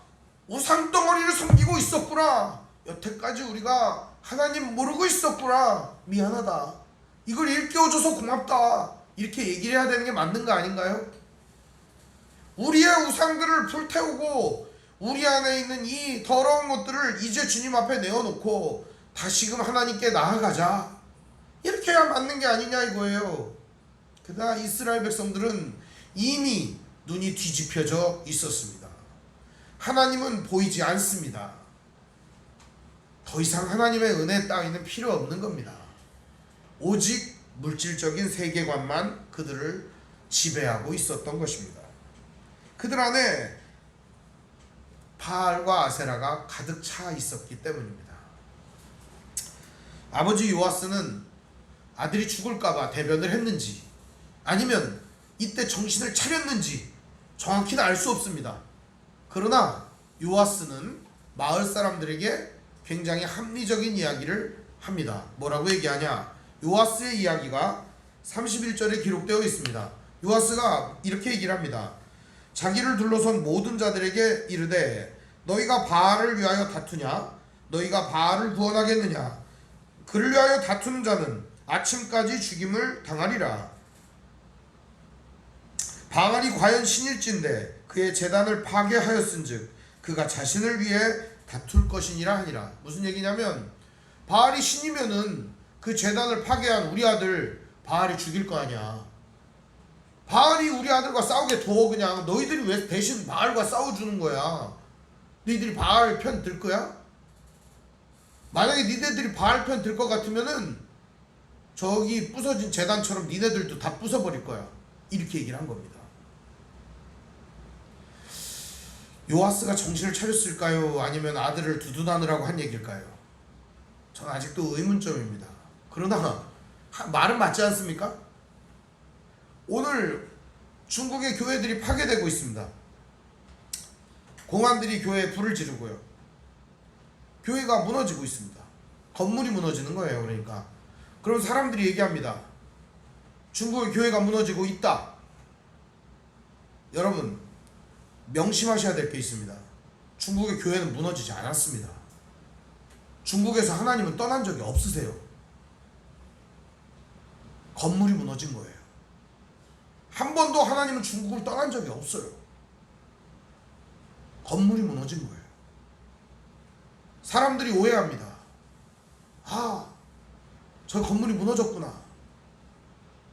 우상덩어리를 섬기고 있었구나. 여태까지 우리가 하나님 모르고 있었구나. 미안하다. 이걸 일깨워줘서 고맙다. 이렇게 얘기를 해야 되는 게 맞는 거 아닌가요? 우리의 우상들을 불태우고 우리 안에 있는 이 더러운 것들을 이제 주님 앞에 내어놓고 다시금 하나님께 나아가자. 이렇게 해야 맞는 게 아니냐 이거예요. 그러나 이스라엘 백성들은 이미 눈이 뒤집혀져 있었습니다. 하나님은 보이지 않습니다. 더 이상 하나님의 은혜 따위는 필요 없는 겁니다. 오직 물질적인 세계관만 그들을 지배하고 있었던 것입니다. 그들 안에 바알과 아세라가 가득 차 있었기 때문입니다. 아버지 요아스는 아들이 죽을까봐 대변을 했는지 아니면 이때 정신을 차렸는지 정확히는 알 수 없습니다. 그러나 요아스는 마을 사람들에게 굉장히 합리적인 이야기를 합니다. 뭐라고 얘기하냐? 요아스의 이야기가 31절에 기록되어 있습니다. 요아스가 이렇게 얘기를 합니다. 자기를 둘러선 모든 자들에게 이르되 너희가 바알을 위하여 다투냐? 너희가 바알을 구원하겠느냐? 그를 위하여 다투는 자는 아침까지 죽임을 당하리라. 바알이 과연 신일진데 그의 제단을 파괴하였은즉 그가 자신을 위해 다툴 것이니라 하니라. 무슨 얘기냐면 바알이 신이면은 그 제단을 파괴한 우리 아들 바알이 죽일 거 아니야. 바알이 우리 아들과 싸우게 둬. 그냥 너희들이 왜 대신 바알과 싸워주는 거야? 너희들이 바알 편 들 거야? 만약에 니네들이 바알 편 들 것 같으면은 저기 부서진 제단처럼 니네들도 다 부숴버릴 거야. 이렇게 얘기를 한 겁니다. 요아스가 정신을 차렸을까요? 아니면 아들을 두둔하느라고 한 얘기일까요? 저는 아직도 의문점입니다. 그러나 말은 맞지 않습니까? 오늘 중국의 교회들이 파괴되고 있습니다. 공안들이 교회에 불을 지르고요. 교회가 무너지고 있습니다. 건물이 무너지는 거예요. 그러니까 그럼 사람들이 얘기합니다. 중국의 교회가 무너지고 있다. 여러분 명심하셔야 될 게 있습니다. 중국의 교회는 무너지지 않았습니다. 중국에서 하나님은 떠난 적이 없으세요. 건물이 무너진 거예요. 한 번도 하나님은 중국을 떠난 적이 없어요. 건물이 무너진 거예요. 사람들이 오해합니다. 아, 저 건물이 무너졌구나.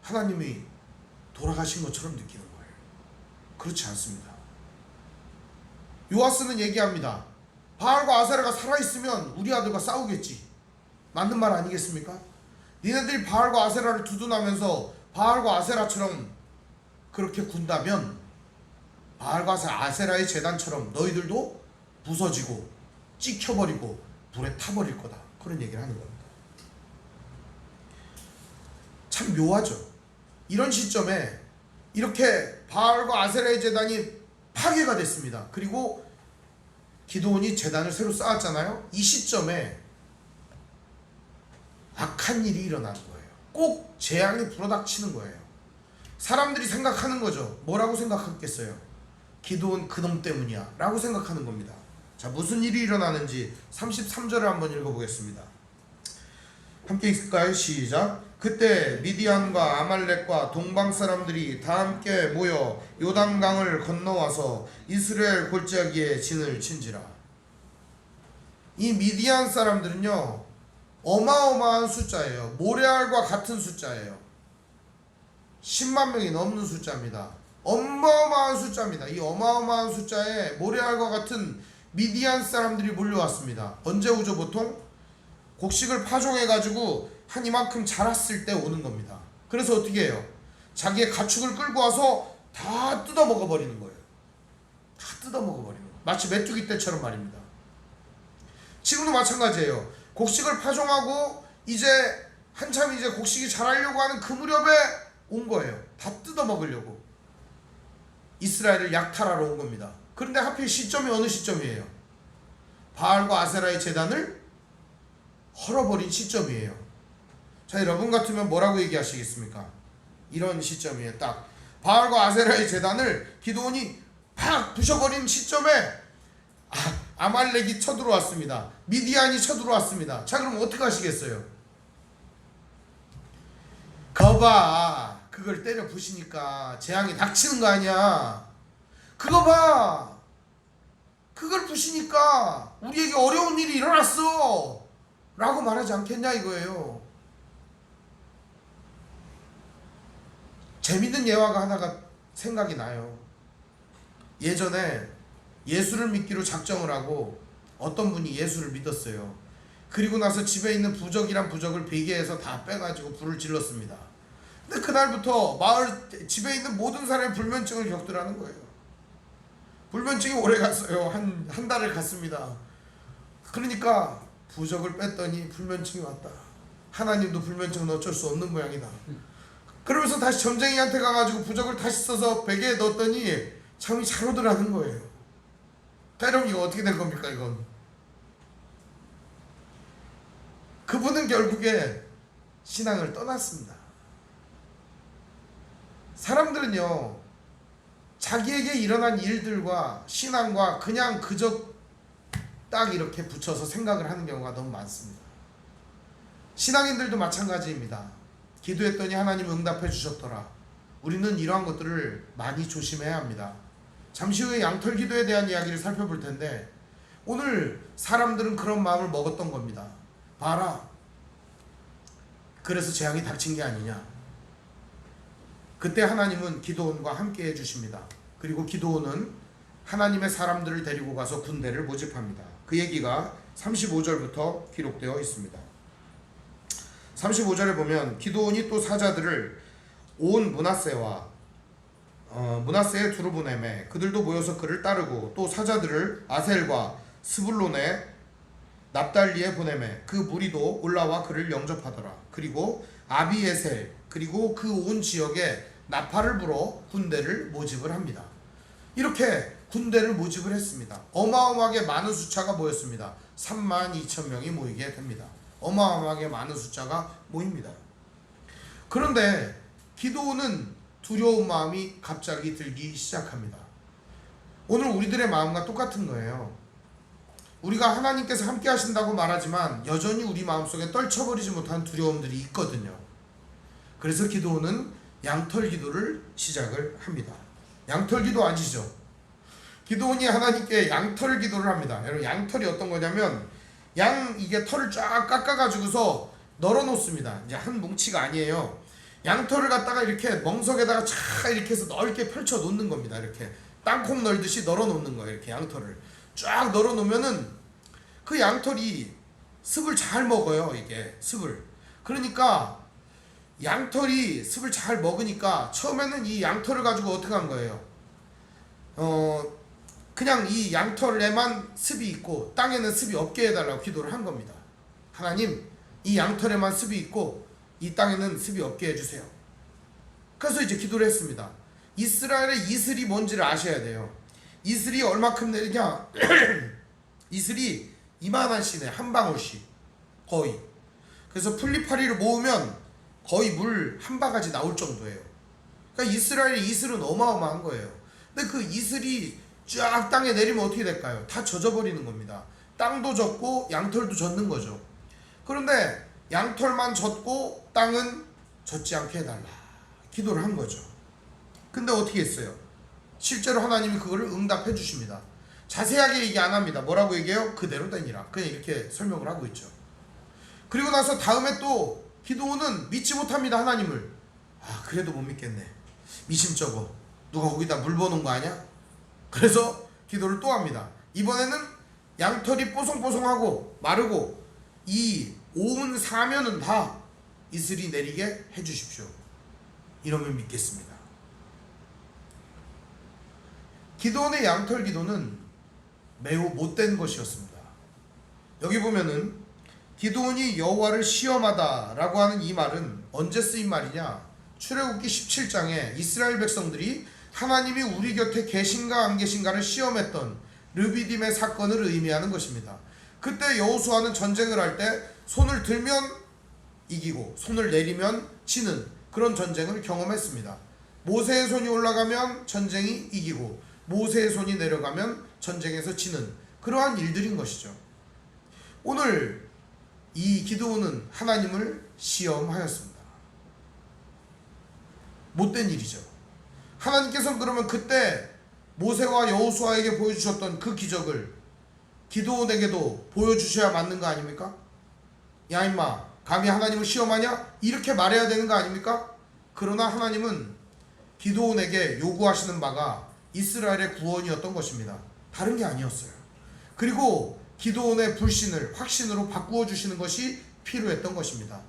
하나님이 돌아가신 것처럼 느끼는 거예요. 그렇지 않습니다. 요아스는 얘기합니다. 바알과 아세라가 살아있으면 우리 아들과 싸우겠지. 맞는 말 아니겠습니까? 니네들이 바알과 아세라를 두둔하면서 바알과 아세라처럼 그렇게 군다면 바알과 아세라의 제단처럼 너희들도 부서지고 찍혀버리고 불에 타버릴 거다. 그런 얘기를 하는 겁니다. 참 묘하죠. 이런 시점에 이렇게 바알과 아세라의 제단이 파괴가 됐습니다. 그리고 기드온이 제단을 새로 쌓았잖아요. 이 시점에 악한 일이 일어나는 거예요. 꼭 재앙이 불어닥치는 거예요. 사람들이 생각하는 거죠. 뭐라고 생각했겠어요? 기드온 그놈 때문이야 라고 생각하는 겁니다. 자, 무슨 일이 일어나는지 33절을 한번 읽어보겠습니다. 함께 읽을까요? 시작. 그때 미디안과 아말렉과 동방 사람들이 다 함께 모여 요단강을 건너와서 이스라엘 골짜기에 진을 친지라. 이 미디안 사람들은요 어마어마한 숫자예요. 모레알과 같은 숫자예요. 10만 명이 넘는 숫자입니다. 어마어마한 숫자입니다. 이 어마어마한 숫자에 모레알과 같은 미디안 사람들이 몰려왔습니다. 언제 오죠? 보통 곡식을 파종해가지고 한 이만큼 자랐을 때 오는 겁니다. 그래서 어떻게 해요? 자기의 가축을 끌고 와서 다 뜯어먹어버리는 거예요. 다 뜯어먹어버리는 거예요. 마치 메뚜기 떼처럼 말입니다. 지금도 마찬가지예요. 곡식을 파종하고 이제 한참 이제 곡식이 자라려고 하는 그 무렵에 온 거예요. 다 뜯어 먹으려고 이스라엘을 약탈하러 온 겁니다. 그런데 하필 시점이 어느 시점이에요? 바알과 아세라의 제단을 헐어버린 시점이에요. 자, 여러분 같으면 뭐라고 얘기하시겠습니까? 이런 시점이에요. 딱 바알과 아세라의 제단을 기드온이 팍 부셔버린 시점에 아말렉이 쳐들어왔습니다. 미디안이 쳐들어왔습니다. 자, 그럼 어떻게 하시겠어요? 거봐, 그걸 때려 부시니까 재앙이 닥치는 거 아니야. 그거 봐, 그걸 부시니까 우리에게 어려운 일이 일어났어 라고 말하지 않겠냐 이거예요. 재밌는 예화가 하나가 생각이 나요. 예전에 예수를 믿기로 작정을 하고 어떤 분이 예수를 믿었어요. 그리고 나서 집에 있는 부적이란 부적을 베개에서 다 빼가지고 불을 질렀습니다. 근데 그날부터 마을 집에 있는 모든 사람이 불면증을 겪더라는 거예요. 불면증이 오래 갔어요. 한 달을 갔습니다. 그러니까 부적을 뺐더니 불면증이 왔다. 하나님도 불면증은 어쩔 수 없는 모양이다. 그러면서 다시 점쟁이한테 가가지고 부적을 다시 써서 베개에 넣었더니 잠이 잘 오더라는 거예요. 여러분, 이거 어떻게 된 겁니까? 이건 그분은 결국에 신앙을 떠났습니다. 사람들은요, 자기에게 일어난 일들과 신앙과 그냥 그저 딱 이렇게 붙여서 생각을 하는 경우가 너무 많습니다. 신앙인들도 마찬가지입니다. 기도했더니 하나님 응답해 주셨더라. 우리는 이러한 것들을 많이 조심해야 합니다. 잠시 후에 양털 기도에 대한 이야기를 살펴볼 텐데, 오늘 사람들은 그런 마음을 먹었던 겁니다. 봐라, 그래서 재앙이 닥친 게 아니냐. 그때 하나님은 기드온과 함께 해주십니다. 그리고 기드온은 하나님의 사람들을 데리고 가서 군대를 모집합니다. 그 얘기가 35절부터 기록되어 있습니다. 35절에 보면 기드온이 또 사자들을 온 므낫세에 두루 보내매 그들도 모여서 그를 따르고, 또 사자들을 아셀과 스불론의 납달리에 보내매 그 무리도 올라와 그를 영접하더라. 그리고 아비에셀 그리고 그 온 지역에 나팔을 불어 군대를 모집을 합니다. 이렇게 군대를 모집을 했습니다. 어마어마하게 많은 숫자가 모였습니다. 32,000명이 모이게 됩니다. 어마어마하게 많은 숫자가 모입니다. 그런데 기드온은 두려운 마음이 갑자기 들기 시작합니다. 오늘 우리들의 마음과 똑같은 거예요. 우리가 하나님께서 함께 하신다고 말하지만 여전히 우리 마음속에 떨쳐버리지 못한 두려움들이 있거든요. 그래서 기드온은 양털 기도를 시작을 합니다. 양털 기도 아시죠? 기드온이 하나님께 양털 기도를 합니다. 여러분, 양털이 어떤 거냐면 이게 털을 쫙 깎아가지고서 널어 놓습니다. 이제 한 뭉치가 아니에요. 양털을 갖다가 이렇게 멍석에다가 쫙 이렇게 해서 넓게 펼쳐 놓는 겁니다. 이렇게 땅콩 널듯이 널어 놓는 거예요. 이렇게 양털을 쫙 널어 놓으면은 그 양털이 습을 잘 먹어요. 이게 습을. 그러니까 양털이 습을 잘 먹으니까 처음에는 이 양털을 가지고 어떻게 한 거예요? 그냥 이 양털에만 습이 있고 땅에는 습이 없게 해달라고 기도를 한 겁니다. 하나님, 이 양털에만 습이 있고 이 땅에는 습이 없게 해주세요. 그래서 이제 기도를 했습니다. 이스라엘의 이슬이 뭔지를 아셔야 돼요. 이슬이 얼마큼 내리냐? 이슬이 이만한 씨네, 한 방울씩 거의. 그래서 풀리파리를 모으면 거의 물 한 바가지 나올 정도예요. 그러니까 이스라엘의 이슬은 어마어마한 거예요. 근데 그 이슬이 쫙 땅에 내리면 어떻게 될까요? 다 젖어버리는 겁니다. 땅도 젖고 양털도 젖는 거죠. 그런데 양털만 젖고 땅은 젖지 않게 해달라 기도를 한 거죠. 근데 어떻게 했어요? 실제로 하나님이 그거를 응답해 주십니다. 자세하게 얘기 안 합니다. 뭐라고 얘기해요? 그대로 되니라. 그냥 이렇게 설명을 하고 있죠. 그리고 나서 다음에 또 기드온은 믿지 못합니다. 하나님을. 그래도 못 믿겠네. 미심쩍어. 누가 거기다 물 버는 거 아니야? 그래서 기도를 또 합니다. 이번에는 양털이 뽀송뽀송하고 마르고 이 온 사면은 다 이슬이 내리게 해주십시오. 이러면 믿겠습니다. 기드온의 양털 기도는 매우 못된 것이었습니다. 여기 보면은 기드온이 여호와를 시험하다라고 하는 이 말은 언제 쓰인 말이냐? 출애굽기 17장에 이스라엘 백성들이 하나님이 우리 곁에 계신가 안 계신가를 시험했던 르비딤의 사건을 의미하는 것입니다. 그때 여호수아는 전쟁을 할 때 손을 들면 이기고 손을 내리면 지는 그런 전쟁을 경험했습니다. 모세의 손이 올라가면 전쟁이 이기고 모세의 손이 내려가면 전쟁에서 지는 그러한 일들인 것이죠. 오늘 이 기드온은 하나님을 시험하였습니다. 못된 일이죠. 하나님께서는 그러면 그때 모세와 여호수아에게 보여주셨던 그 기적을 기드온에게도 보여주셔야 맞는 거 아닙니까? 야 임마 감히 하나님을 시험하냐? 이렇게 말해야 되는 거 아닙니까? 그러나 하나님은 기드온에게 요구하시는 바가 이스라엘의 구원이었던 것입니다. 다른 게 아니었어요. 그리고 기드온의 불신을 확신으로 바꾸어 주시는 것이 필요했던 것입니다.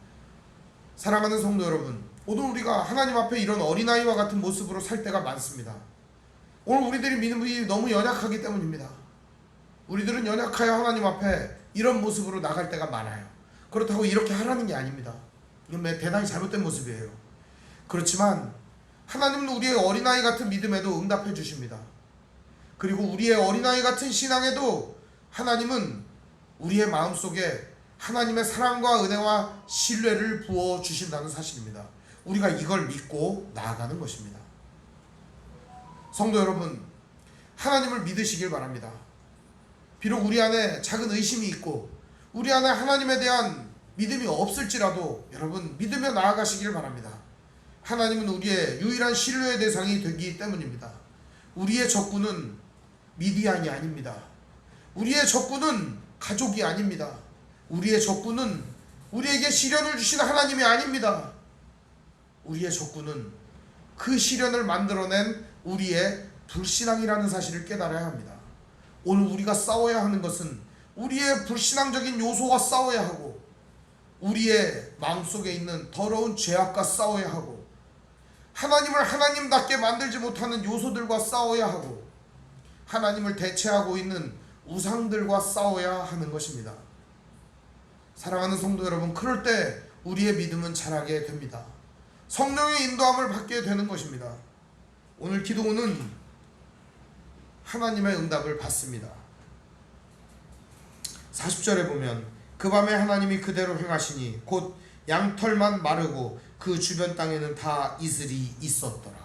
사랑하는 성도 여러분, 오늘 우리가 하나님 앞에 이런 어린아이와 같은 모습으로 살 때가 많습니다. 오늘 우리들이 믿음이 너무 연약하기 때문입니다. 우리들은 연약하여 하나님 앞에 이런 모습으로 나갈 때가 많아요. 그렇다고 이렇게 하라는 게 아닙니다. 이건 대단히 잘못된 모습이에요. 그렇지만 하나님은 우리의 어린아이 같은 믿음에도 응답해 주십니다. 그리고 우리의 어린아이 같은 신앙에도 하나님은 우리의 마음속에 하나님의 사랑과 은혜와 신뢰를 부어 주신다는 사실입니다. 우리가 이걸 믿고 나아가는 것입니다. 성도 여러분, 하나님을 믿으시길 바랍니다. 비록 우리 안에 작은 의심이 있고 우리 안에 하나님에 대한 믿음이 없을지라도 여러분 믿으며 나아가시길 바랍니다. 하나님은 우리의 유일한 신뢰의 대상이 되기 때문입니다. 우리의 적군은 미디안이 아닙니다. 우리의 적군은 가족이 아닙니다. 우리의 적군은 우리에게 시련을 주신 하나님이 아닙니다. 우리의 적군은 그 시련을 만들어낸 우리의 불신앙이라는 사실을 깨달아야 합니다. 오늘 우리가 싸워야 하는 것은 우리의 불신앙적인 요소와 싸워야 하고 우리의 마음속에 있는 더러운 죄악과 싸워야 하고 하나님을 하나님답게 만들지 못하는 요소들과 싸워야 하고 하나님을 대체하고 있는 우상들과 싸워야 하는 것입니다. 사랑하는 성도 여러분, 그럴 때 우리의 믿음은 자라게 됩니다. 성령의 인도함을 받게 되는 것입니다. 오늘 기도는 하나님의 응답을 받습니다. 40절에 보면 그 밤에 하나님이 그대로 행하시니 곧 양털만 마르고 그 주변 땅에는 다 이슬이 있었더라.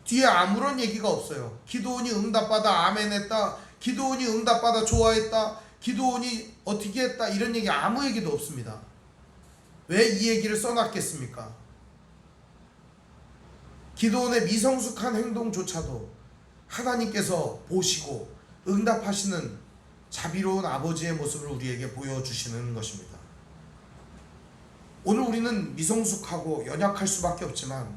뒤에 아무런 얘기가 없어요. 기드온이 응답받아 아멘했다, 기드온이 응답받아 좋아했다, 기드온이 어떻게 했다, 이런 얘기 아무 얘기도 없습니다. 왜 이 얘기를 써놨겠습니까? 기드온의 미성숙한 행동조차도 하나님께서 보시고 응답하시는 자비로운 아버지의 모습을 우리에게 보여주시는 것입니다. 오늘 우리는 미성숙하고 연약할 수밖에 없지만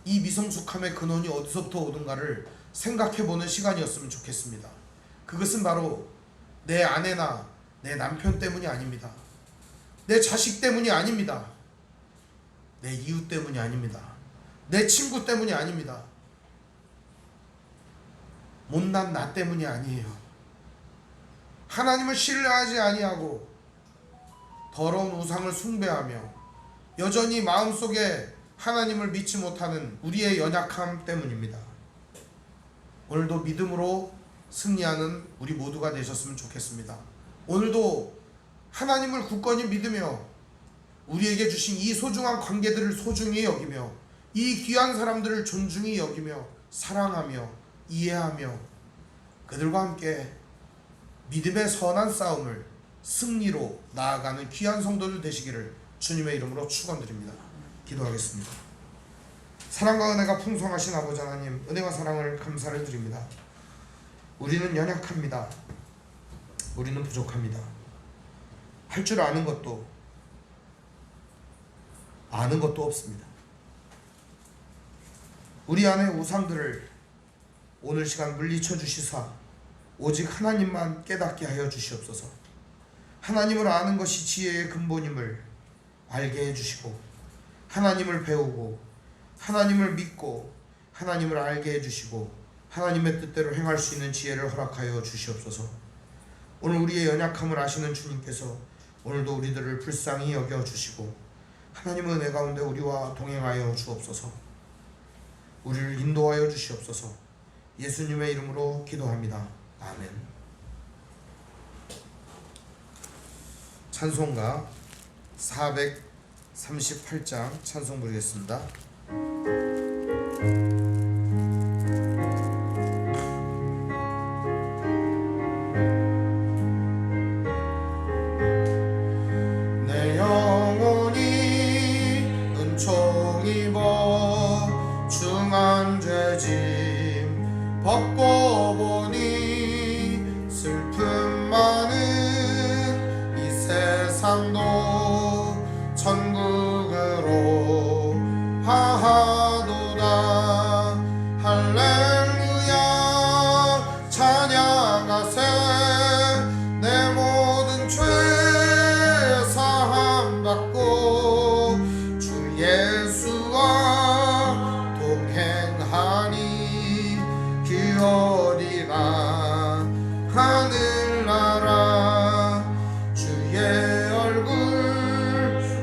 이 미성숙함의 근원이 어디서부터 오는가를 생각해보는 시간이었으면 좋겠습니다. 그것은 바로 내 아내나 내 남편 때문이 아닙니다. 내 자식 때문이 아닙니다. 내 이웃 때문이 아닙니다. 내 친구 때문이 아닙니다. 못난 나 때문이 아니에요. 하나님을 신뢰하지 아니하고 더러운 우상을 숭배하며 여전히 마음속에 하나님을 믿지 못하는 우리의 연약함 때문입니다. 오늘도 믿음으로 승리하는 우리 모두가 되셨으면 좋겠습니다. 오늘도 하나님을 굳건히 믿으며 우리에게 주신 이 소중한 관계들을 소중히 여기며 이 귀한 사람들을 존중히 여기며 사랑하며 이해하며 그들과 함께 믿음의 선한 싸움을 승리로 나아가는 귀한 성도들 되시기를 주님의 이름으로 축원드립니다. 기도하겠습니다. 사랑과 은혜가 풍성하신 아버지 하나님, 은혜와 사랑을 감사를 드립니다. 우리는 연약합니다. 우리는 부족합니다. 할 줄 아는 것도 없습니다. 우리 안의 우상들을 오늘 시간 물리쳐 주시사 오직 하나님만 깨닫게 하여 주시옵소서. 하나님을 아는 것이 지혜의 근본임을 알게 해주시고 하나님을 배우고 하나님을 믿고 하나님을 알게 해주시고 하나님의 뜻대로 행할 수 있는 지혜를 허락하여 주시옵소서. 오늘 우리의 연약함을 아시는 주님께서 오늘도 우리들을 불쌍히 여겨주시고 하나님의 은혜 가운데 우리와 동행하여 주옵소서. 우리를 인도하여 주시옵소서. 예수님의 이름으로 기도합니다. 아멘. 찬송가 438장 찬송 부르겠습니다. 내 영혼이 은총 입어 중한 죄짐 벗고 보니 슬픔 많은 이 세상도 천국으로 하하도다. 할렐루야 찬양하세. 내 모든 죄 사함 받고 주 예수와 동행하니 그 어디나 하늘나라 주의 얼굴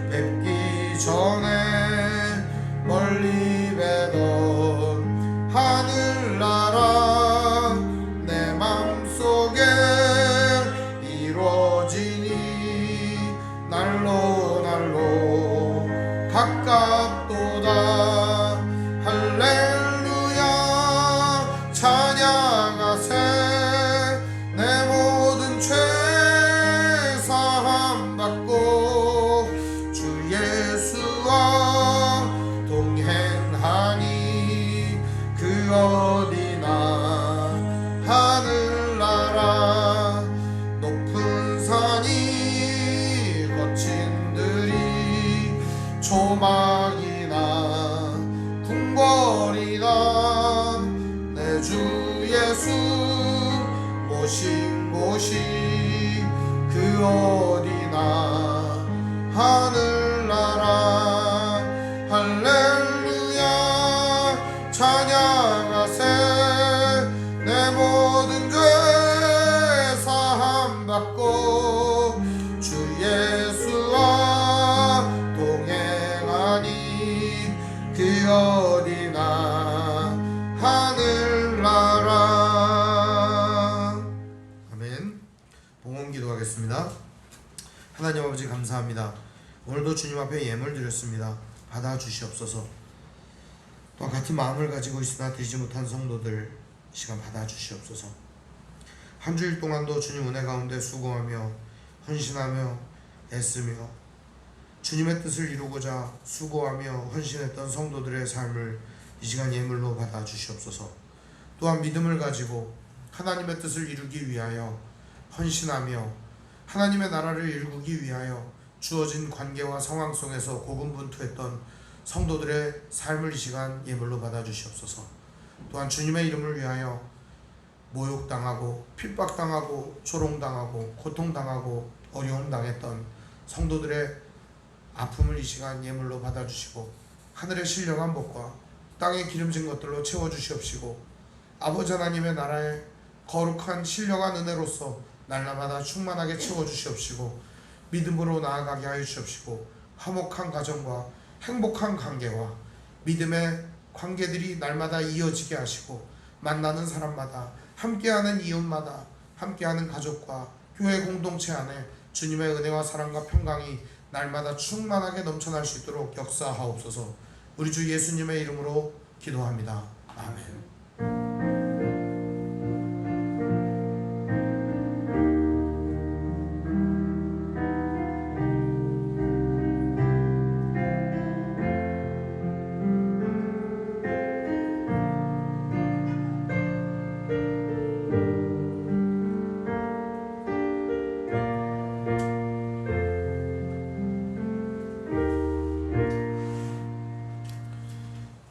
뵙기 전에 멀리 뵈던 하늘나라 내 맘속에 이루어지니 날로 날로 가깝도다. 할렐루야 찬양하세. 내 모든 죄 사함 받고 주 예수와 동행하니 그 어디나 하늘나라 높은 산이 거친 들이 조망이나 궁궐이나 내 주 예수 모신 곳이 그 어디나 하늘나라. 할렐루야 찬양하세. 내 모든 죄 사함 받고 주 예수와 동행하니 그 어디나 하늘나라. 아멘. 봉헌 기도하겠습니다. 하나님 아버지 감사합니다. 오늘도 주님 앞에 예물 드렸습니다. 받아 주시옵소서. 또한 같은 마음을 가지고 있으나 드리지 못한 성도들 시간 받아 주시옵소서. 한 주일 동안도 주님 은혜 가운데 수고하며 헌신하며 애쓰며 주님의 뜻을 이루고자 수고하며 헌신했던 성도들의 삶을 이 시간 예물로 받아 주시옵소서. 또한 믿음을 가지고 하나님의 뜻을 이루기 위하여 헌신하며 하나님의 나라를 일구기 위하여 주어진 관계와 상황 속에서 고군분투했던 성도들의 삶을 이 시간 예물로 받아 주시옵소서. 또한 주님의 이름을 위하여 모욕당하고 핍박당하고 조롱당하고 고통당하고 어려움당했던 성도들의 아픔을 이 시간 예물로 받아주시고 하늘의 신령한 복과 땅의 기름진 것들로 채워주시옵시고 아버지 하나님의 나라의 거룩한 신령한 은혜로서 날마다 충만하게 채워주시옵시고 믿음으로 나아가게 하여 주시옵시고 화목한 가정과 행복한 관계와 믿음의 관계들이 날마다 이어지게 하시고 만나는 사람마다 함께하는 이웃마다 함께하는 가족과 교회 공동체 안에 주님의 은혜와 사랑과 평강이 날마다 충만하게 넘쳐날 수 있도록 역사하옵소서. 우리 주 예수님의 이름으로 기도합니다. 아멘.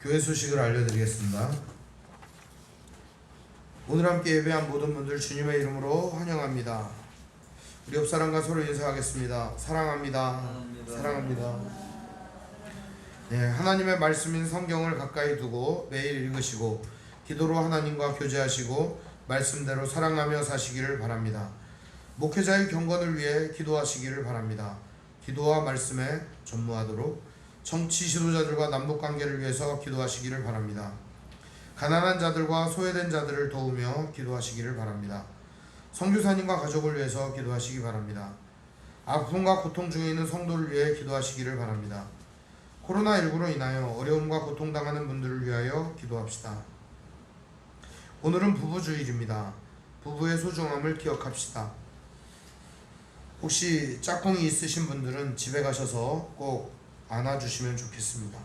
교회 소식을 알려드리겠습니다. 오늘 함께 예배한 모든 분들 주님의 이름으로 환영합니다. 우리 옆사람과 서로 인사하겠습니다. 사랑합니다. 사랑합니다. 네, 하나님의 말씀인 성경을 가까이 두고 매일 읽으시고 기도로 하나님과 교제하시고 말씀대로 사랑하며 사시기를 바랍니다. 목회자의 경건을 위해 기도하시기를 바랍니다. 기도와 말씀에 전무하도록 정치 지도자들과 남북관계를 위해서 기도하시기를 바랍니다. 가난한 자들과 소외된 자들을 도우며 기도하시기를 바랍니다. 선교사님과 가족을 위해서 기도하시기 바랍니다. 아픔과 고통 중에 있는 성도를 위해 기도하시기를 바랍니다. 코로나19로 인하여 어려움과 고통당하는 분들을 위하여 기도합시다. 오늘은 부부주일입니다. 부부의 소중함을 기억합시다. 혹시 짝꿍이 있으신 분들은 집에 가셔서 꼭 안아주시면 좋겠습니다.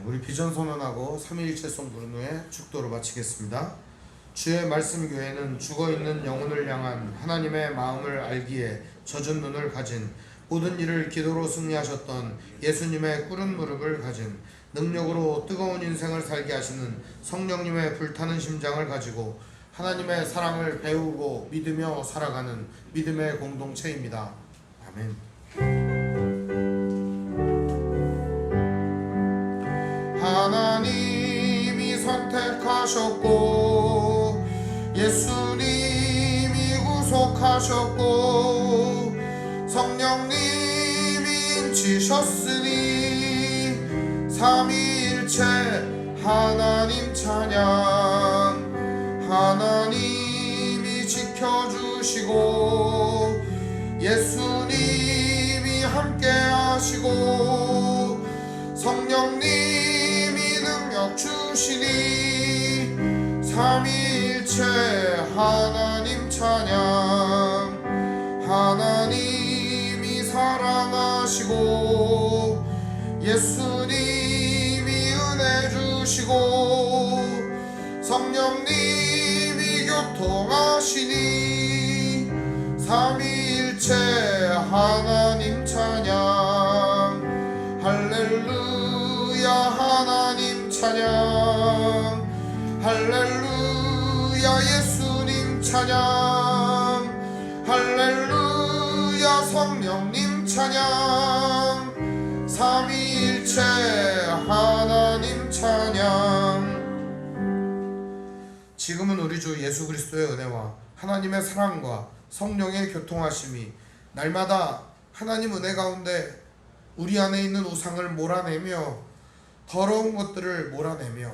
우리 비전 선언하고 삼위일체송 부른 후에 축도로 마치겠습니다. 주의 말씀 교회는 죽어있는 영혼을 향한 하나님의 마음을 알기에 젖은 눈을 가진 모든 일을 기도로 승리하셨던 예수님의 꿇은 무릎을 가진 능력으로 뜨거운 인생을 살게 하시는 성령님의 불타는 심장을 가지고 하나님의 사랑을 배우고 믿으며 살아가는 믿음의 공동체입니다. 아멘. 하나님이 선택하셨고 예수님이 구속하셨고 성령님이 인치셨으니 삼위일체 하나님 찬양. 하나님이 지켜주시고 예수님이 함께하시고 성령님이 능력 주시니 삼위일체 하나님 찬양. 하나님이 사랑하시고 예수님이 은혜 주시고 성령님이 교통하시니 삼위일체 하나님 찬양. 할렐루야 하나님 찬양. 할렐루야 예수님 찬양. 할렐루야 성령님 찬양. 삼위일체 하나님 찬양. 지금은 우리 주 예수 그리스도의 은혜와 하나님의 사랑과 성령의 교통하심이 날마다 하나님 은혜 가운데 우리 안에 있는 우상을 몰아내며 더러운 것들을 몰아내며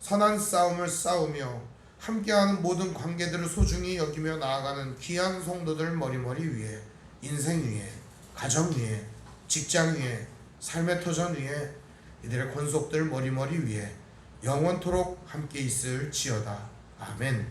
선한 싸움을 싸우며 함께하는 모든 관계들을 소중히 여기며 나아가는 귀한 성도들 머리머리 위에, 인생 위에, 가정 위에, 직장 위에, 삶의 터전 위에, 이들의 권속들 머리머리 위에 영원토록 함께 있을지어다. 아멘.